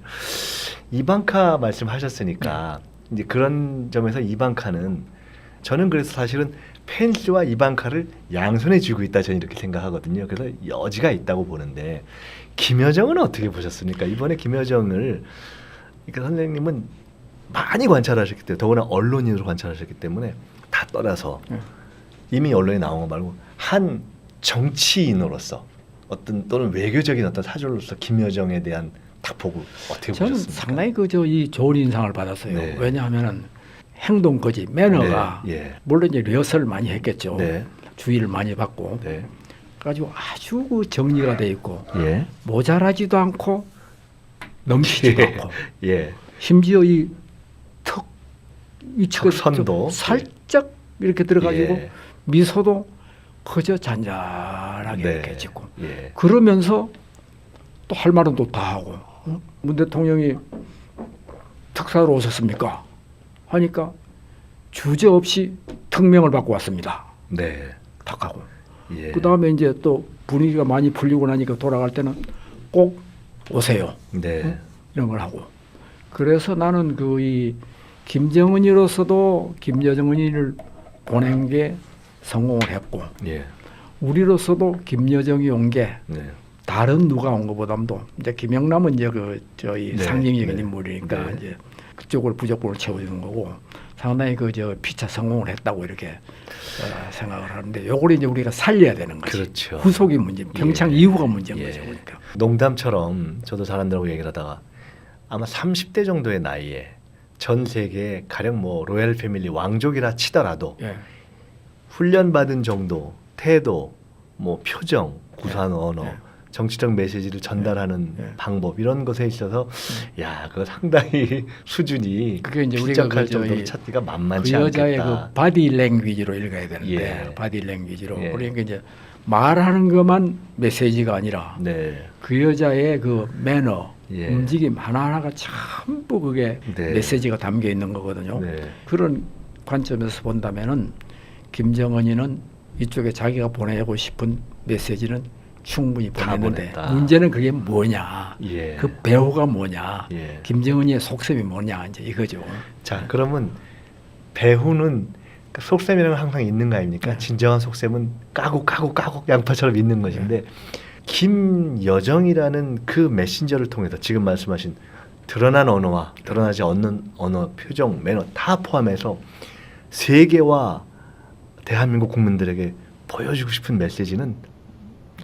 이방카 말씀하셨으니까 이제 그런 점에서 이방카는 저는 그래서 사실은 펜스와 이방카를 양손에 쥐고 있다 저는 이렇게 생각하거든요. 그래서 여지가 있다고 보는데 김여정은 어떻게 보셨습니까? 이번에 김여정을 그러니까 선생님은 많이 관찰하셨기 때문에 더구나 언론인으로 관찰하셨기 때문에 다 떠나서 이미 언론에 나온 거 말고 한 정치인으로서 어떤 또는 외교적인 어떤 사절로서 김여정에 대한 탁폭을 어떻게 저는 보셨습니까? 상당히 이 좋은 인상을 받았어요. 네. 왜냐하면은 행동 거지 매너가 네, 예. 물론 이제 리허설을 많이 했겠죠. 네. 주의를 많이 받고 네. 가지고 아주 그 정리가 돼 있고 예. 모자라지도 않고 넘치지도 예. 않고 예. 심지어 이 턱 위치가 턱선도. 좀 살짝 이렇게 들어가지고 예. 미소도 그저 잔잔하게 네. 이렇게 짓고 예. 그러면서 또 할 말은 또 다 하고 문 대통령이 특사로 오셨습니까? 하니까 주저없이 특명을 받고 왔습니다. 네. 탁 하고 예. 그 다음에 이제 또 분위기가 많이 풀리고 나니까 돌아갈 때는 꼭 오세요. 네. 이런 걸 하고. 그래서 나는 이 김정은이로서도 김여정을 보낸 게 성공을 했고 예. 우리로서도 김여정이 온 게 네. 다른 누가 온 것보다도 이제 김영남은 이제 저희 네, 상징적인 네, 인물이니까 네. 이제 그쪽을 부족분을 채워주는 거고 상당히 피차 성공을 했다고 이렇게 생각을 하는데 요걸 이제 우리가 살려야 되는 거지. 그렇죠. 후속이 문제, 평창 예. 이후가 문제인 예. 거죠. 그러니까. 농담처럼 저도 잘한다고 얘기를 하다가 아마 30대 정도의 나이에 전 세계 가령 뭐 로얄 패밀리 왕족이라 치더라도 예. 훈련받은 정도, 태도, 뭐 표정, 구사한 언어, 예. 정치적 메시지를 전달하는 예. 방법 이런 것에 있어서 야, 그거 상당히 수준이 그게 이제 우리가 피적할 그 정도로 저희 찾기가 그 만만치 여자의 않겠다. 그 바디 랭귀지로 읽어야 되는데 예. 바디 랭귀지로 예. 그러니까 이제 말하는 것만 메시지가 아니라 네. 그 여자의 그 매너, 예. 움직임 하나하나가 전부 그게 네. 메시지가 담겨 있는 거거든요. 네. 그런 관점에서 본다면은 김정은이는 이쪽에 자기가 보내고 싶은 메시지는 충분히 다 보냈는데 보냈다. 문제는 그게 뭐냐, 예. 그 배우가 뭐냐, 예. 김정은이의 속셈이 뭐냐 이제 이거죠. 자, 그러면 배후는 속셈이라는 건 항상 있는 거 아닙니까? 네. 진정한 속셈은 까고 양파처럼 있는 것인데 김여정이라는 그 메신저를 통해서 지금 말씀하신 드러난 언어와 드러나지 않는 언어, 표정, 매너 다 포함해서 세계와 대한민국 국민들에게 보여주고 싶은 메시지는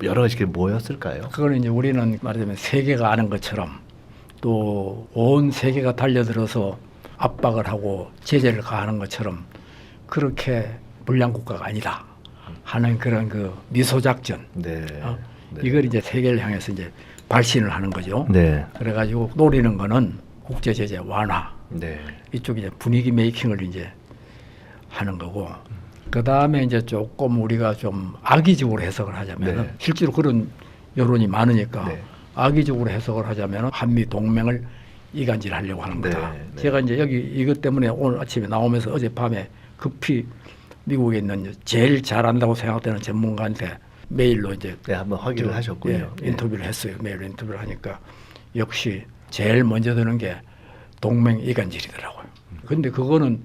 여러 가지 게 뭐였을까요? 그거는 이제 우리는 말하자면 세계가 아는 것처럼 또 온 세계가 달려들어서 압박을 하고 제재를 가하는 것처럼 그렇게 불량 국가가 아니다 하는 그런 그 미소 작전. 네. 네. 이걸 이제 세계를 향해서 이제 발신을 하는 거죠. 네. 그래가지고 노리는 거는 국제 제재 완화. 네. 이쪽 이제 분위기 메이킹을 이제 하는 거고. 그 다음에 이제 조금 우리가 좀 악의적으로 해석을 하자면 네. 실제로 그런 여론이 많으니까 네. 악의적으로 해석을 하자면 한미 동맹을 이간질하려고 하는 거다. 네. 네. 제가 이제 여기 이것 때문에 오늘 아침에 나오면서 어젯밤에 급히 미국에 있는 제일 잘한다고 생각되는 전문가한테 메일로 이제 네, 한번 확인을 하셨군요. 예, 인터뷰를 했어요. 메일로 인터뷰를 하니까 역시 제일 먼저 드는 게 동맹 이간질이더라고요. 근데 그거는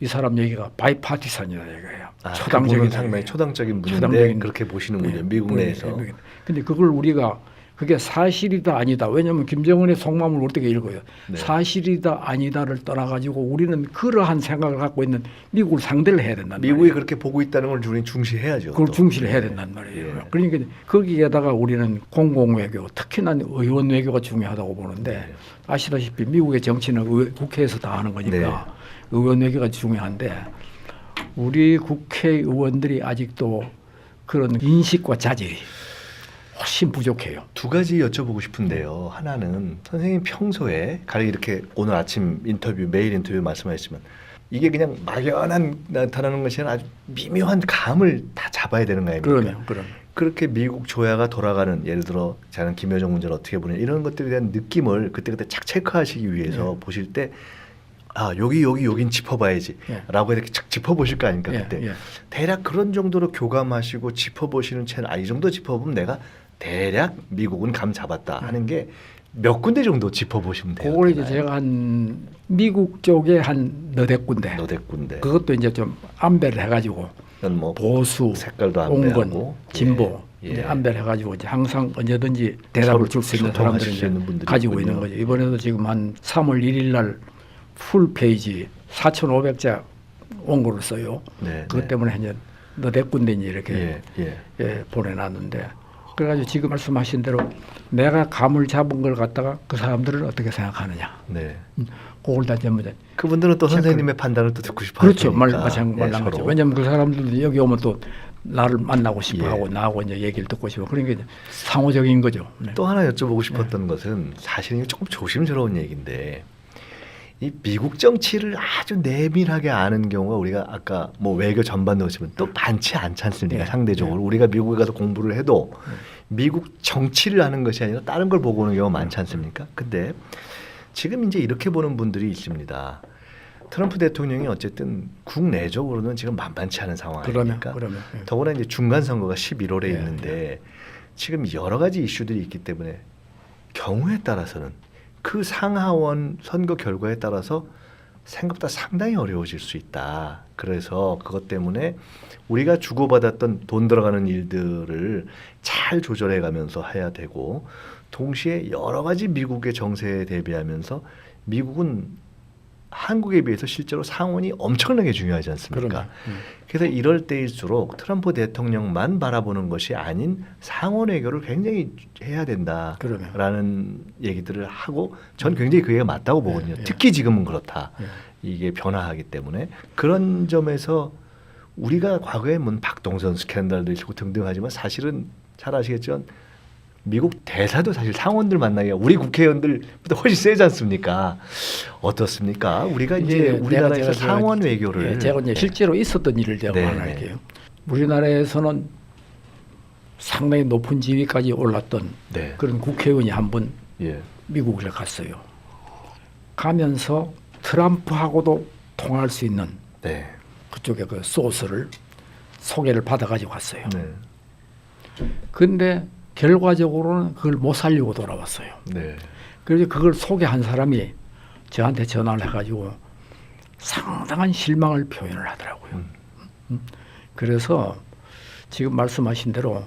이 사람 얘기가 바이파티산이라는 얘기예요. 초당적인 상당히 초당적인 분인데 초당적인 그렇게 보시는군요. 네, 미국 내에서. 근데 그걸 우리가 그게 사실이다 아니다. 왜냐하면 김정은의 속마음을 어떻게 읽어요? 네. 사실이다 아니다를 떠나가지고 우리는 그러한 생각을 갖고 있는 미국을 상대를 해야 된단 말이에요. 미국이 그렇게 보고 있다는 걸 우리는 중시해야죠. 그걸 또. 중시를 해야 네. 된단 말이에요. 예. 그러니까 거기에다가 우리는 공공외교, 특히나 의원 외교가 중요하다고 보는데 네. 아시다시피 미국의 정치는 국회에서 다 하는 거니까 네. 의원 외교가 중요한데 우리 국회의원들이 아직도 그런 인식과 자질이 훨씬 부족해요. 두 가지 여쭤보고 싶은데요. 하나는 선생님 평소에 가령 이렇게 오늘 아침 인터뷰, 메일 인터뷰 말씀하셨지만 이게 그냥 막연한 나타나는 것이 아니라 아주 미묘한 감을 다 잡아야 되는 거 아닙니까? 그러면 그렇게 미국 조야가 돌아가는 예를 들어 저는 김여정 문제를 어떻게 보냐 이런 것들에 대한 느낌을 그때그때 착 체크하시기 위해서 보실 때 여긴 짚어봐야지 라고 이렇게 착 짚어보실 거 아닙니까? 그때 대략 그런 정도로 교감하시고 짚어보시는 채널 이 정도 짚어보면 내가 대략 미국은 감 잡았다 하는 게 몇 군데 정도 짚어보시면 돼요. 그걸 이제 제가 한 미국 쪽에 한 너댓 군데. 그것도 이제 좀 안배를 해가지고 뭐 보수, 색깔도 온건, 안배하고 진보 예. 이제 안배를 해가지고 이제 항상 언제든지 대답을 줄 수 있는 사람들이 이제 가지고 있는 거죠. 이번에도 지금 한 3월 1일 날 풀 페이지 4,500자 원고를 써요. 네, 그것 때문에 이제 너댓 군데 이제 이렇게 예. 보내놨는데. 그래가지고 지금 말씀하신 대로 내가 감을 잡은 걸 갖다가 그 사람들은 어떻게 생각하느냐. 네. 그걸 다 전부 다. 그분들은 또 선생님의 판단을 또 듣고 싶어 그렇죠. 하니까. 말랑하죠. 왜냐하면 그 사람들도 여기 오면 또 나를 만나고 싶어 예. 하고 나하고 이제 얘기를 듣고 싶어. 그러니까 이제 상호적인 거죠. 네. 또 하나 여쭤보고 싶었던 것은 사실은 이거 조금 조심스러운 얘기인데 이 미국 정치를 아주 내밀하게 아는 경우가 우리가 아까 뭐 외교 전반도 그렇지만 또 많지 않지 않습니까? 상대적으로 우리가 미국에 가서 공부를 해도 미국 정치를 아는 것이 아니라 다른 걸 보고 오는 경우가 많지 않습니까? 근데 지금 이제 이렇게 보는 분들이 있습니다. 트럼프 대통령이 어쨌든 국내적으로는 지금 만만치 않은 상황 아닙니까? 더구나 이제 중간 선거가 11월에 있는데 지금 여러 가지 이슈들이 있기 때문에 경우에 따라서는 그 상하원 선거 결과에 따라서 생각보다 상당히 어려워질 수 있다. 그래서 그것 때문에 우리가 주고받았던 돈 들어가는 일들을 잘 조절해 가면서 해야 되고 동시에 여러 가지 미국의 정세에 대비하면서 미국은 한국에 비해서 실제로 상원이 엄청나게 중요하지 않습니까? 그래서 이럴 때일수록 트럼프 대통령만 바라보는 것이 아닌 상원 외교를 굉장히 해야 된다라는 얘기들을 하고 전 굉장히 그게 맞다고 보거든요. 특히 지금은 그렇다. 이게 변화하기 때문에 그런 점에서 우리가 과거에 뭐 박동선 스캔들도 있고 등등 하지만 사실은 잘 아시겠지만 미국 대사도 사실 상원들 만나기가 우리 국회의원들보다 훨씬 세지 않습니까? 어떻습니까? 우리가 이제 우리나라에서 상원 외교를 제가 이제 실제로 있었던 일을 제가 말할게요. 우리나라에서는 상당히 높은 지위까지 올랐던 그런 국회의원이 한 분 미국을 갔어요. 가면서 트럼프하고도 통할 수 있는 그쪽에 그 소스를 소개를 받아가지고 갔어요. 근데 결과적으로는 그걸 못 살리고 돌아왔어요. 그래서 그걸 소개한 사람이 저한테 전화를 해가지고 상당한 실망을 표현을 하더라고요. 그래서 지금 말씀하신 대로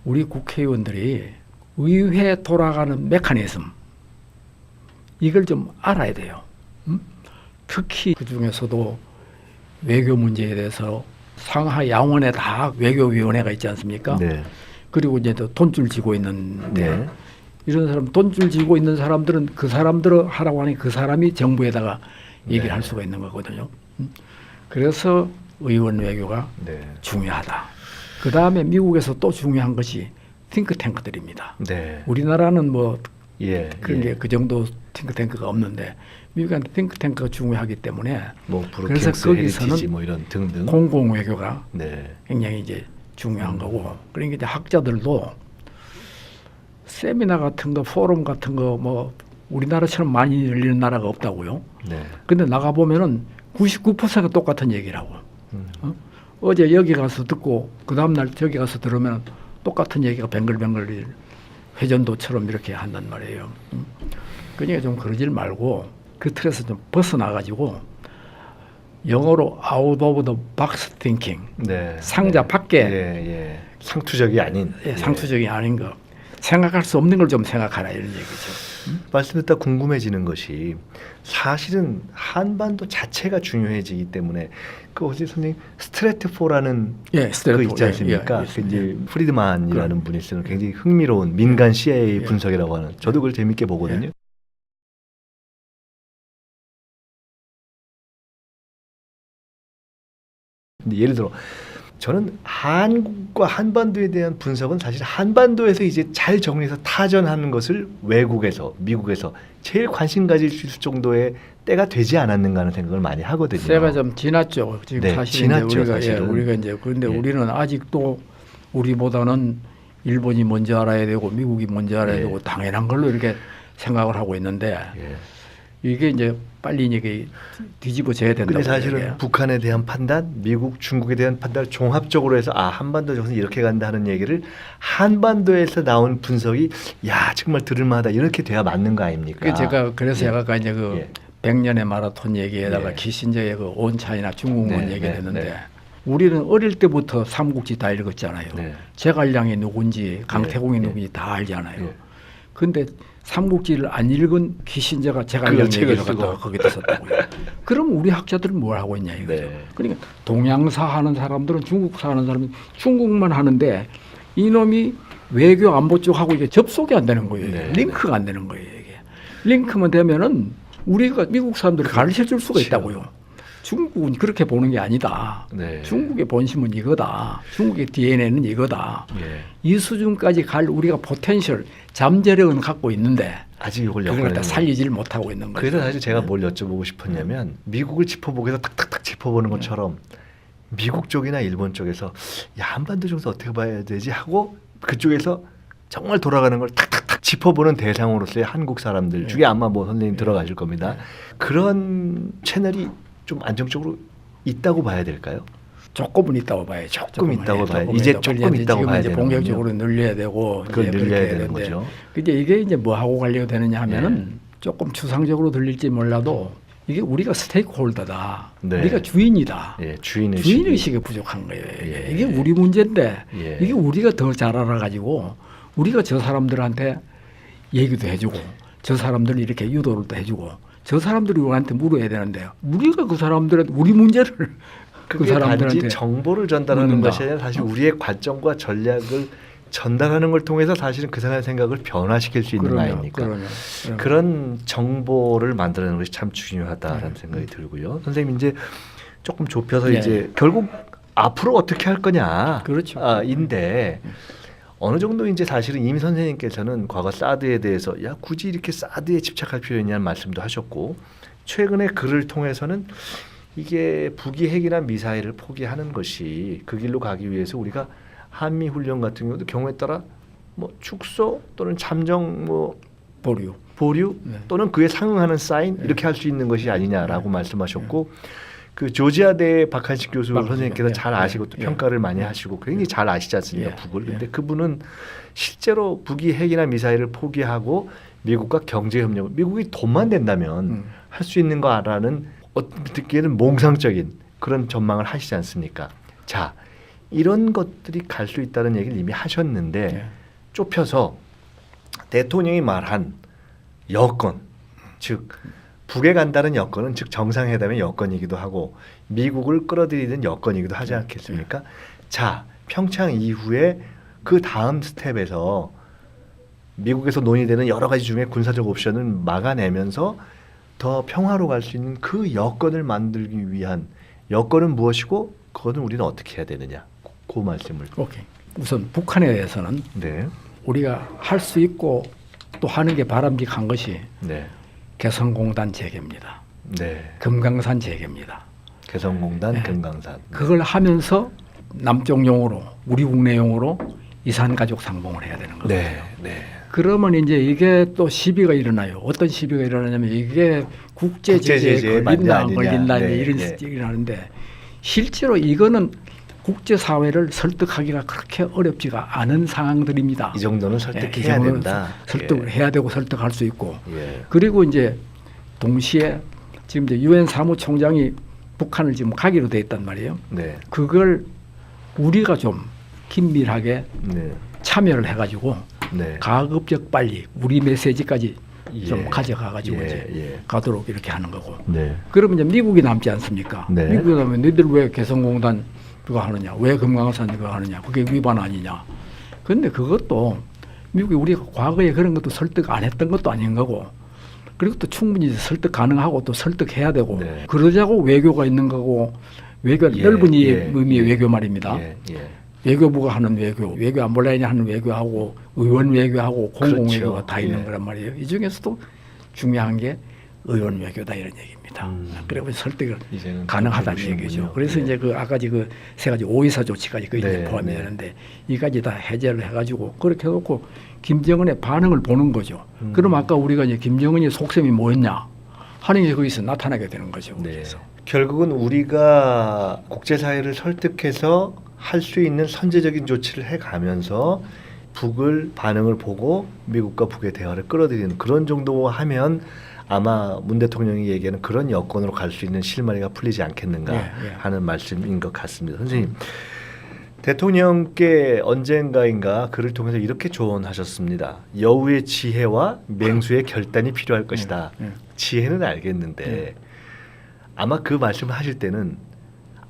우리 국회의원들이 의회 돌아가는 메커니즘 이걸 좀 알아야 돼요. 특히 그 중에서도 외교 문제에 대해서 상하 양원에 다 외교위원회가 있지 않습니까? 네. 그리고 이제 또 돈줄 쥐고 있는데 네. 이런 사람 돈줄 쥐고 있는 사람들은 그 사람들을 하라고 하니 그 사람이 정부에다가 얘기를 네. 할 수가 있는 거거든요. 그래서 의원 외교가 네. 중요하다. 그 다음에 미국에서 또 중요한 것이 팅크탱크들입니다. 네. 우리나라는 뭐 예. 그런 예. 게 그 정도 팅크탱크가 없는데 미국한테 팅크탱크가 중요하기 때문에 뭐 그래서 브루킹스, 거기서는 헤리티지 뭐 이런 등등. 공공 외교가 네. 굉장히 이제 중요한 거고 그러니까 이제 학자들도 세미나 같은 거 포럼 같은 거 뭐 우리나라처럼 많이 열리는 나라가 없다고요. 네. 근데 나가 보면은 99%가 똑같은 얘기를 하고 어제 여기 가서 듣고 그 다음날 저기 가서 들으면 똑같은 얘기가 뱅글뱅글 회전도처럼 이렇게 한단 말이에요. 그러니까 좀 그러질 말고 그 틀에서 좀 벗어나가지고 영어로 out of the box thinking 네. 상자 네. 밖에 예, 예. 상투적이 아닌. 예, 상투적이 아닌 거 생각할 수 없는 걸 좀 생각하라 이런 얘기죠. 말씀 듣다 궁금해지는 것이 사실은 한반도 자체가 중요해지기 때문에 그 어제 선생님 스트래트포라는 예, 그 스트레이트 있지 않습니까? 예, 그 이제 프리드만이라는 분이 쓰는 굉장히 흥미로운 민간 CIA 예. 분석이라고 하는 저도 그걸 재밌게 보거든요. 근데 예를 들어 저는 한국과 한반도에 대한 분석은 사실 한반도에서 이제 잘 정리해서 타전하는 것을 외국에서 미국에서 제일 관심 가질 수 있을 정도의 때가 되지 않았는가 하는 생각을 많이 하거든요. 때가 좀 지났죠. 지금 네, 사실 지났죠, 이제 우리가 사실은. 우리가 이제 그런데 예. 우리는 아직도 우리보다는 일본이 먼저 알아야 되고 미국이 먼저 알아야 예. 되고 당연한 걸로 이렇게 생각을 하고 있는데 예. 이게 이제 빨리 이게 뒤집어져야 된다고. 근데 사실은 얘기해요. 북한에 대한 판단, 미국, 중국에 대한 판단을 종합적으로 해서 한반도 정선 이렇게 간다 하는 얘기를 한반도에서 나온 분석이 야 정말 들을만하다 이렇게 돼야 맞는 거 아닙니까? 그 제가 그래서 예. 아까 이제 그 예. 100년의 마라톤 얘기에다가 예. 키신저의 그 온 차이나 중국문 네, 얘기를 네, 했는데 네. 우리는 어릴 때부터 삼국지 다 읽었잖아요. 네. 제갈량이 누군지 강태공이 네. 누군지 다 알잖아요. 네. 근데 삼국지를 안 읽은 키신저가 제갈량 그걸 책을 얘기를 쓰고. 갖다가 거기다 썼다고요. 그럼 우리 학자들은 뭘 하고 있냐 이거죠. 네. 그러니까 동양사 하는 사람들은 중국사 하는 사람은 중국만 하는데 이놈이 외교 안보 쪽하고 이게 접속이 안 되는 거예요. 네. 링크가 안 되는 거예요. 이게 링크만 되면은 우리가 미국 사람들이 가르쳐 줄 수가 그렇죠. 있다고요. 중국은 그렇게 보는 게 아니다. 네. 중국의 본심은 이거다. 중국의 DNA는 이거다. 예. 이 수준까지 갈 우리가 포텐셜, 잠재력은 갖고 있는데 아직 이걸 그걸 엮어내는 다 살리지를 못하고 있는 거죠. 그래서 사실 제가 뭘 여쭤보고 싶었냐면 미국을 짚어보기 위해서 탁탁탁 짚어보는 것처럼 미국 쪽이나 일본 쪽에서 야 한반도 정서 어떻게 봐야 되지 하고 그쪽에서 정말 돌아가는 걸 탁탁탁 짚어보는 대상으로서의 한국 사람들 중에 아마 뭐 선생님 들어가실 겁니다. 그런 채널이 좀 안정적으로 있다고 봐야 될까요? 조금은 있다고 봐야죠. 조금 있다고 봐야 이제 조금 있다고 봐야 지금 이제 본격적으로 늘려야 되고 그걸 이제 늘려야 그렇게 되는 되는데 거죠. 근데 이게 이제 뭐 하고 가려고 되느냐 하면은 조금 추상적으로 들릴지 몰라도 이게 우리가 스테이크홀더다. 네. 우리가 주인이다. 예, 주인의식이 주인의식이 부족한 거예요. 예. 이게 우리 문제인데 예. 이게 우리가 더 잘 알아가지고 우리가 저 사람들한테 얘기도 해주고 저 사람들 이렇게 유도를 또 해주고 저 사람들이 우리한테 물어야 되는데 우리가 그 사람들한테 우리 문제를 그 그게 사람들한테 단지 정보를 전달하는 묻는다. 것이 아니라 사실 우리의 관점과 전략을 전달하는 걸 통해서 사실은 그 사람의 생각을 변화시킬 수 있는 거 아닙니까? 그러면. 그런 정보를 만들어내는 것이 참 중요하다라는 네. 생각이 들고요. 선생님 이제 조금 좁혀서 네. 이제 결국 앞으로 어떻게 할 거냐 그렇죠. 인데 어느 정도 이제 사실은 이미 선생님께서는 과거 사드에 대해서 야 굳이 이렇게 사드에 집착할 필요 있냐는 말씀도 하셨고 최근에 글을 통해서는 이게 북이 핵이나 미사일을 포기하는 것이 그 길로 가기 위해서 우리가 한미 훈련 같은 경우도 경우에 따라 뭐 축소 또는 잠정 뭐 보류 네. 또는 그에 상응하는 사인 이렇게 할 수 있는 것이 아니냐라고 말씀하셨고 그 조지아대 박한식 교수 선생님께서 잘 아시고 또 평가를 많이 하시고 굉장히 잘 아시지 않습니까 북을. 근데 그분은 실제로 북이 핵이나 미사일을 포기하고 미국과 경제 협력을 미국이 돈만 낸다면 할 수 있는 거라는 듣기에는 몽상적인 그런 전망을 하시지 않습니까? 자, 이런 것들이 갈 수 있다는 얘기를 이미 하셨는데 네. 좁혀서 대통령이 말한 여건, 즉 북에 간다는 여건은 즉 정상회담의 여건이기도 하고 미국을 끌어들이는 여건이기도 하지 않겠습니까? 자, 평창 이후에 그 다음 스텝에서 미국에서 논의되는 여러 가지 중에 군사적 옵션을 막아내면서 더 평화로 갈 수 있는 그 여건을 만들기 위한 여건은 무엇이고 그거는 우리는 어떻게 해야 되느냐? 그 말씀을. 오케이. 우선 북한에 대해서는 네. 우리가 할 수 있고 또 하는 게 바람직한 것이 네. 개성공단 재개입니다. 네. 금강산 재개입니다. 개성공단, 네. 금강산. 그걸 하면서 남쪽용으로 우리 국내용으로 이산가족 상봉을 해야 되는 거예요. 네. 네. 그러면 이제 이게 또 시비가 일어나요. 어떤 시비가 일어나냐면 이게 국제제재에 국제제재에 맞냐, 걸린다 안 아니냐. 걸린다 네, 이런 네. 일이 나는데 실제로 이거는 국제사회를 설득하기가 그렇게 어렵지가 않은 상황들입니다. 이 정도는 이 설득해야 정도는 된다. 설득을 해야 되고 설득할 수 있고 예. 그리고 이제 동시에 지금 이제 유엔 사무총장이 북한을 지금 가기로 돼 있단 말이에요. 네. 그걸 우리가 좀 긴밀하게 네. 참여를 해가지고 네. 가급적 빨리 우리 메시지까지 예. 좀 가져가가지고 예, 이제 예. 가도록 이렇게 하는 거고. 네. 그러면 이제 미국이 남지 않습니까? 네. 미국이 남으면 너희들 왜 개성공단 그거 하느냐, 왜 금강산 그거 하느냐, 그게 위반 아니냐. 그런데 그것도 미국이 우리가 과거에 그런 것도 설득 안 했던 것도 아닌 거고. 그리고 또 충분히 설득 가능하고 또 설득해야 되고 네. 그러자고 외교가 있는 거고 외교 예, 넓은 예, 의미의 예. 외교 말입니다. 예. 예. 외교부가 하는 외교 안보라인이 하는 외교하고 의원 외교하고 공공 그렇죠. 외교가 다 있는 예. 거란 말이에요. 이 중에서도 중요한 게 의원 외교다 이런 얘기입니다. 그리고 설득을 이제는 가능하다는 그렇게 얘기죠. 보시는군요. 그래서 예. 이제 그 아까 그 세 가지 오이사 조치까지 그 네, 이제 포함이 네. 되는데 이까지 다 해제를 해가지고 그렇게 해놓고 김정은의 반응을 보는 거죠. 그럼 아까 우리가 이제 김정은이 속셈이 뭐였냐 하는 게 거기서 나타나게 되는 거죠. 네. 그래서 결국은 우리가 국제사회를 설득해서 할 수 있는 선제적인 조치를 해가면서 북을 반응을 보고 미국과 북의 대화를 끌어들이는 그런 정도 하면 아마 문 대통령이 얘기하는 그런 여건으로 갈 수 있는 실마리가 풀리지 않겠는가 예, 예. 하는 말씀인 것 같습니다. 선생님, 대통령께 언젠가인가 글을 통해서 이렇게 조언하셨습니다. 여우의 지혜와 맹수의 결단이 필요할 것이다. 예. 지혜는 알겠는데 아마 그 말씀을 하실 때는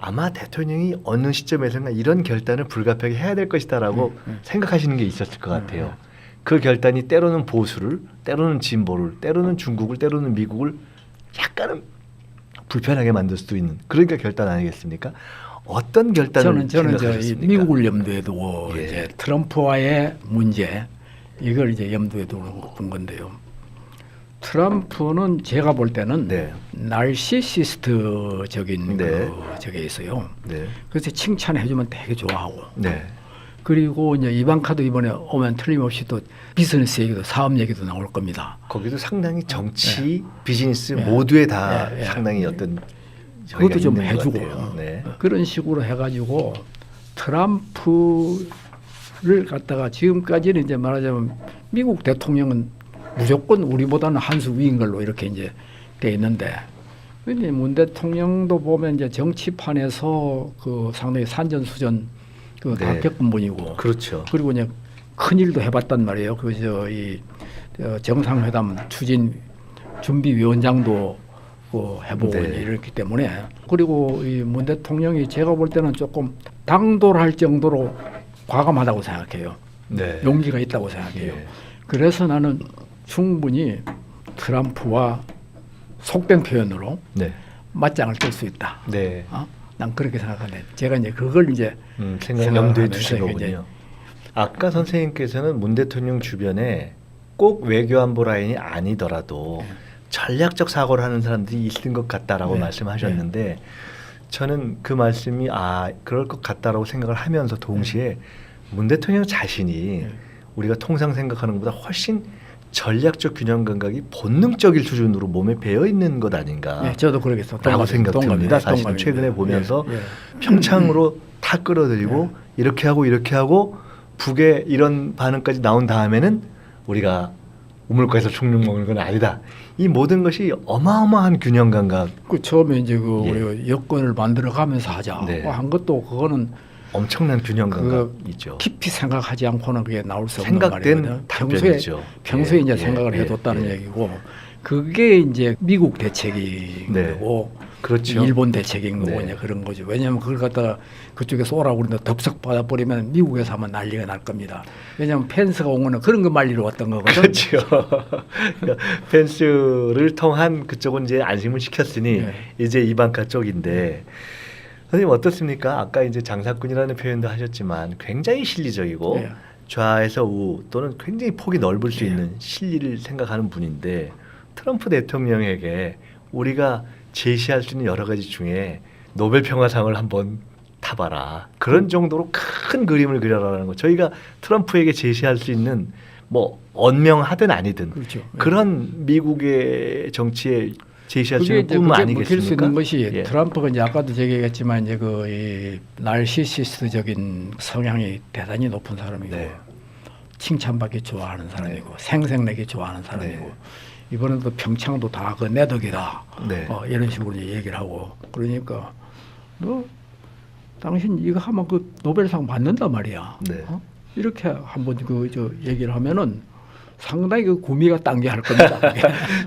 아마 대통령이 어느 시점에서는 이런 결단을 불가피하게 해야 될 것이다라고 생각하시는 게 있었을 것 같아요. 그 결단이 때로는 보수를, 때로는 진보를, 때로는 중국을, 때로는 미국을 약간은 불편하게 만들 수도 있는 그러니까 결단 아니겠습니까? 어떤 결단을 저는 이 생각하셨습니까? 미국을 염두에 두고 예. 이제 트럼프와의 문제 이걸 이제 염두에 두는 건데요. 트럼프는 제가 볼 때는 네. 나르시시스트적인 네. 그 저게 있어요. 네. 그래서 칭찬해주면 되게 좋아하고. 네. 그리고 이제 이방카도 이번에 오면 틀림없이 또 비즈니스 얘기도 사업 얘기도 나올 겁니다. 거기도 상당히 정치, 비즈니스 예. 모두에 다 예, 예. 상당히 어떤 그것도 저희가 좀 있는 것 해주고 같아요. 네. 그런 식으로 해가지고 트럼프를 갖다가 지금까지는 이제 말하자면 미국 대통령은 무조건 우리보다는 한 수 위인 걸로 이렇게 이제 돼 있는데 근데 문 대통령도 보면 이제 정치판에서 그 상당히 산전수전 그다 네. 겪은 분이고 그렇죠. 그리고 이제 큰 일도 해봤단 말이에요. 그저이 정상회담 추진 준비위원장도 해보고 네. 이제 이렇기 때문에 그리고 이 문 대통령이 제가 볼 때는 조금 당돌할 정도로 과감하다고 생각해요. 네. 용기가 있다고 생각해요. 예. 그래서 나는 충분히 트럼프와 속된 표현으로 네. 맞짱을 뜰 수 있다. 네. 난 그렇게 생각하네. 제가 이제 그걸 이제 생각 생각을 염두에 하면서 두신 이제 거군요. 아까 선생님께서는 문 대통령 주변에 꼭 외교안보 라인이 아니더라도 전략적 사고를 하는 사람들이 있는 것 같다라고 네. 말씀하셨는데 저는 그 말씀이 그럴 것 같다라고 생각을 하면서 동시에 문 대통령 자신이 우리가 통상 생각하는 것보다 훨씬 전략적 균형 감각이 본능적인 수준으로 몸에 배어 있는 것 아닌가. 네, 저도 그러겠어. 라고 생각됩니다. 사실은 최근에 보면서 평창으로 다 끌어들이고 이렇게 하고 북의 이런 반응까지 나온 다음에는 우리가 우물가에서 죽는 먹는 건 아니다. 이 모든 것이 어마어마한 균형 감각, 그 처음에 이제 그 예. 우리가 여건을 만들어가면서 하자 네. 한 것도 그거는 엄청난 균형 그 감각이죠. 깊이 생각하지 않고는 그게 나올 수 없는 생각된 말이거든요. 답변이죠. 평소에 예, 이제 예, 생각을 예, 해뒀다는 예. 얘기고 그게 이제 미국 대책인 네. 거고 그렇죠. 일본 대책인 거고 네. 이제 그런 거죠. 왜냐하면 그걸 갖다가 그쪽에서 오라고 그러는데 덥석 받아버리면 미국에서 하면 난리가 날 겁니다. 왜냐하면 펜스가 온 거는 그런 거 말리러 왔던 거거든. 그렇죠. 그러니까 펜스를 통한 그쪽은 이제 안심을 시켰으니 네. 이제 이방카 쪽인데 선생님 어떻습니까? 아까 이제 장사꾼이라는 표현도 하셨지만 굉장히 실리적이고 네. 좌에서 우 또는 굉장히 폭이 넓을 수 네. 있는 실리를 생각하는 분인데 트럼프 대통령에게 우리가 제시할 수 있는 여러 가지 중에 노벨 평화상을 한번 타봐라. 그런 정도로 큰 그림을 그려라는 거. 저희가 트럼프에게 제시할 수 있는 뭐 언명하든 아니든 그렇죠. 그런 미국의 정치에 제시할 수 그게 있는 이제 꿈 그게 아니겠습니까? 먹힐 수 있는 것이 예. 트럼프가 이제 아까도 얘기했지만 이제 그 나르시시스트적인 성향이 대단히 높은 사람이고 네. 칭찬받기 좋아하는 사람이고 생색내기 좋아하는 사람이고 네. 이번에도 평창도 다 그 내 덕이다. 네. 이런 식으로 이제 얘기를 하고 그러니까 너 당신 이거 하면 그 노벨상 받는단 말이야. 네. 이렇게 한번 그 저 얘기를 하면은 상당히 그 구미가 당겨 할 겁니다.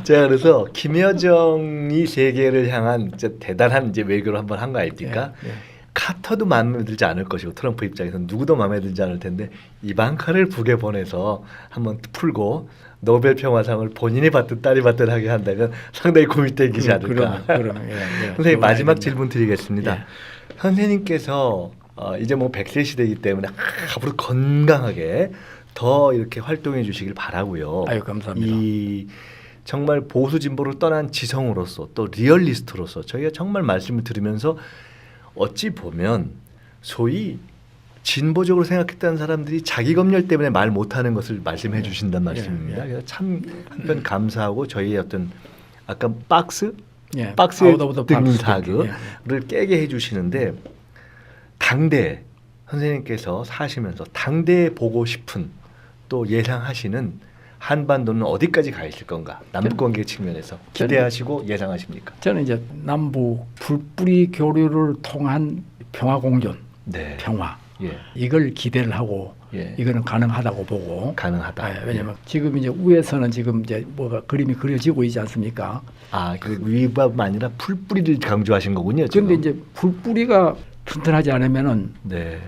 제가 그래서 김여정이 세계를 향한 진짜 대단한 이제 외교를 한번 한 거 아닙니까? 예, 예. 카터도 마음에 들지 않을 것이고 트럼프 입장에서는 누구도 마음에 들지 않을 텐데 이방카를 북에 보내서 한번 풀고 노벨 평화상을 본인이 받든 딸이 받든 하게 한다면 상당히 고민이 되지 않을까. 그러면 선생님 마지막 질문 드리겠습니다. 예. 선생님께서 이제 뭐 100세 시대이기 때문에 앞으로 건강하게 더 이렇게 활동해 주시길 바라고요. 아유 감사합니다. 이 정말 보수 진보를 떠난 지성으로서 또 리얼리스트로서 저희가 정말 말씀을 들으면서 어찌 보면 소위 진보적으로 생각했다는 사람들이 자기 검열 때문에 말 못하는 것을 말씀해 주신단 말씀입니다. 그래서 참 한편 감사하고 저희의 어떤 아까 박스에 아웃 오브 더 뜬 박스. 사그를 깨게 해주시는데 당대 선생님께서 사시면서 당대에 보고 싶은 또 예상하시는 한반도는 어디까지 가 있을 건가? 남북관계 측면에서 기대하시고 예상하십니까? 저는 이제 남북 불뿌리 교류를 통한 평화 공존, 네. 평화 예. 이걸 기대를 하고 예. 이거는 가능하다고 보고 가능하다. 왜냐하면 지금 이제 위에서는 지금 이제 뭐가 그림이 그려지고 있지 않습니까? 그 위밥 아니라 풀뿌리를 강조하신 거군요. 지금. 그런데 이제 불뿌리가 튼튼하지 않으면은 네.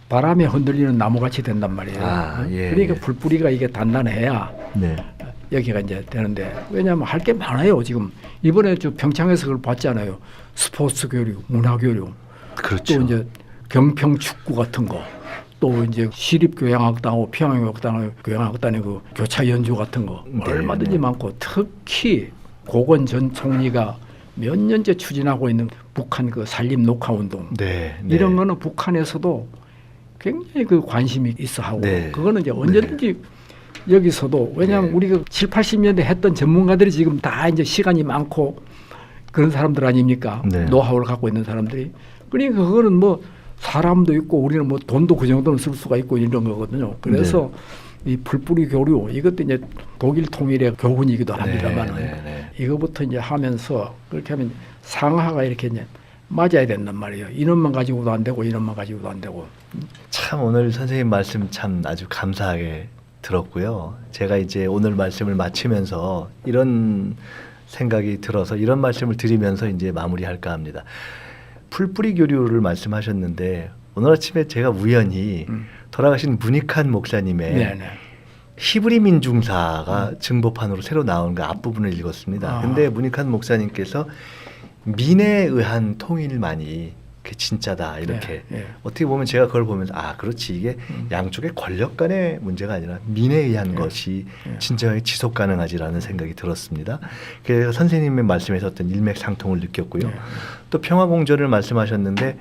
바람에 흔들리는 나무같이 된단 말이에요. 예. 그러니까 불뿌리가 이게 단단해야 네. 여기가 이제 되는데 왜냐하면 할 게 많아요. 지금 이번에 저 평창에서 그걸 봤잖아요. 스포츠 교류, 문화 교류, 그렇죠. 또 이제 경평 축구 같은 거, 또 이제 시립교향악단하고 평양교향악단의 그 교차 연주 같은 거 네, 얼마든지 네. 많고 특히 고건 전 총리가 몇 년째 추진하고 있는 북한 그 산림 녹화 운동 네. 네. 이런 거는 북한에서도 굉장히 그 관심이 있어 하고 네. 그거는 이제 언제든지 여기서도 왜냐하면 네. 우리가 7, 80년대 했던 전문가들이 지금 다 이제 시간이 많고 그런 사람들 아닙니까? 네. 노하우를 갖고 있는 사람들이. 그러니까 그거는 뭐 사람도 있고 우리는 뭐 돈도 그 정도는 쓸 수가 있고 이런 거거든요. 그래서 이 불뿌리 교류 이것도 이제 독일 통일의 교훈이기도 합니다만 이거부터 이제 하면서 그렇게 하면 상하가 이렇게 이제 맞아야 된단 말이에요. 인원만 가지고도 안 되고 인원만 가지고도 안 되고. 참 오늘 선생님 말씀 참 아주 감사하게 들었고요. 제가 이제 오늘 말씀을 마치면서 이런 생각이 들어서 이런 말씀을 드리면서 이제 마무리할까 합니다. 풀뿌리 교류를 말씀하셨는데 오늘 아침에 제가 우연히 돌아가신 문익환 목사님의 네네. 히브리 민중사가 증보판으로 새로 나온 그 앞부분을 읽었습니다. 아. 근데 문익환 목사님께서 민에 의한 통일만이 그 진짜다 이렇게 네, 네. 어떻게 보면 제가 그걸 보면서 그렇지 이게 양쪽의 권력 간의 문제가 아니라 민에 의한 것이 진정하게 지속 가능하지라는 생각이 들었습니다. 그래서 선생님의 말씀에서 어떤 일맥상통을 느꼈고요. 또 평화공존을 말씀하셨는데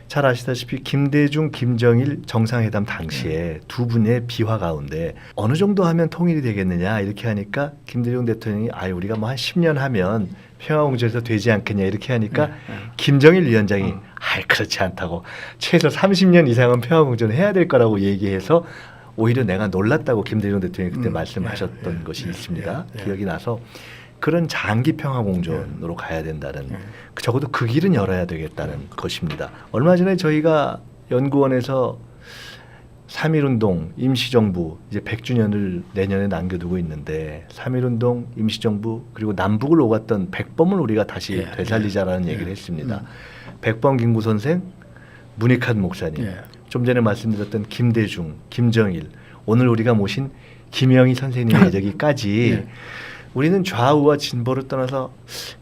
잘 아시다시피 김대중, 김정일 정상회담 당시에 두 분의 비화 가운데 어느 정도 하면 통일이 되겠느냐 이렇게 하니까 김대중 대통령이 우리가 뭐 한 10년 하면 평화공존에서 되지 않겠냐 이렇게 하니까 김정일 위원장이 그렇지 않다고 최소 30년 이상은 평화공존 해야 될 거라고 얘기해서 오히려 내가 놀랐다고 김대중 대통령이 그때 음. 말씀하셨던 예, 것이 예, 있습니다. 예, 예. 기억이 나서 그런 장기 평화 공존으로 가야 된다는 적어도 그 길은 열어야 되겠다는 것입니다. 얼마 전에 저희가 연구원에서 3.1운동 임시정부 이제 100주년을 내년에 남겨두고 있는데 3.1운동 임시정부 그리고 남북을 오갔던 백범을 우리가 다시 예, 되살리자라는 예, 얘기를 예. 했습니다. 백범 김구 선생, 문익환 목사님, 예. 좀 전에 말씀드렸던 김대중, 김정일, 오늘 우리가 모신 김영희 선생님의 저기까지 예. 우리는 좌우와 진보를 떠나서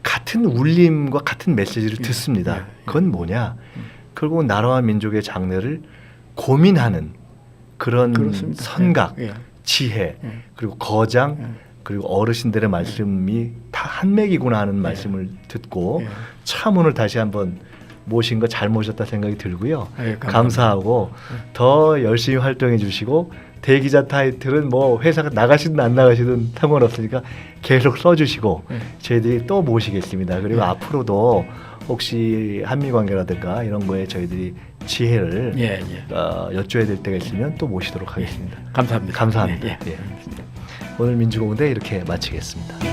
같은 울림과 같은 메시지를 예. 듣습니다. 예. 그건 뭐냐? 결국은 나라와 민족의 장래를 고민하는 그런 그렇습니다. 선각, 예. 지혜, 예. 그리고 거장, 예. 그리고 어르신들의 말씀이 다 한맥이구나 하는 말씀을 듣고 예. 참 오늘 다시 한번 모신 거 잘 모셨다 생각이 들고요. 예, 감사합니다. 감사하고 더 열심히 활동해 주시고 대기자 타이틀은 뭐 회사가 나가시든 안 나가시든 상관없으니까 계속 써주시고 예. 저희들이 또 모시겠습니다. 그리고 예. 앞으로도 혹시 한미 관계라든가 이런 거에 저희들이 지혜를 예, 예. 여쭤야 될 때가 있으면 또 모시도록 하겠습니다. 감사합니다. 감사합니다. 예, 예. 예. 오늘 민주공대 이렇게 마치겠습니다.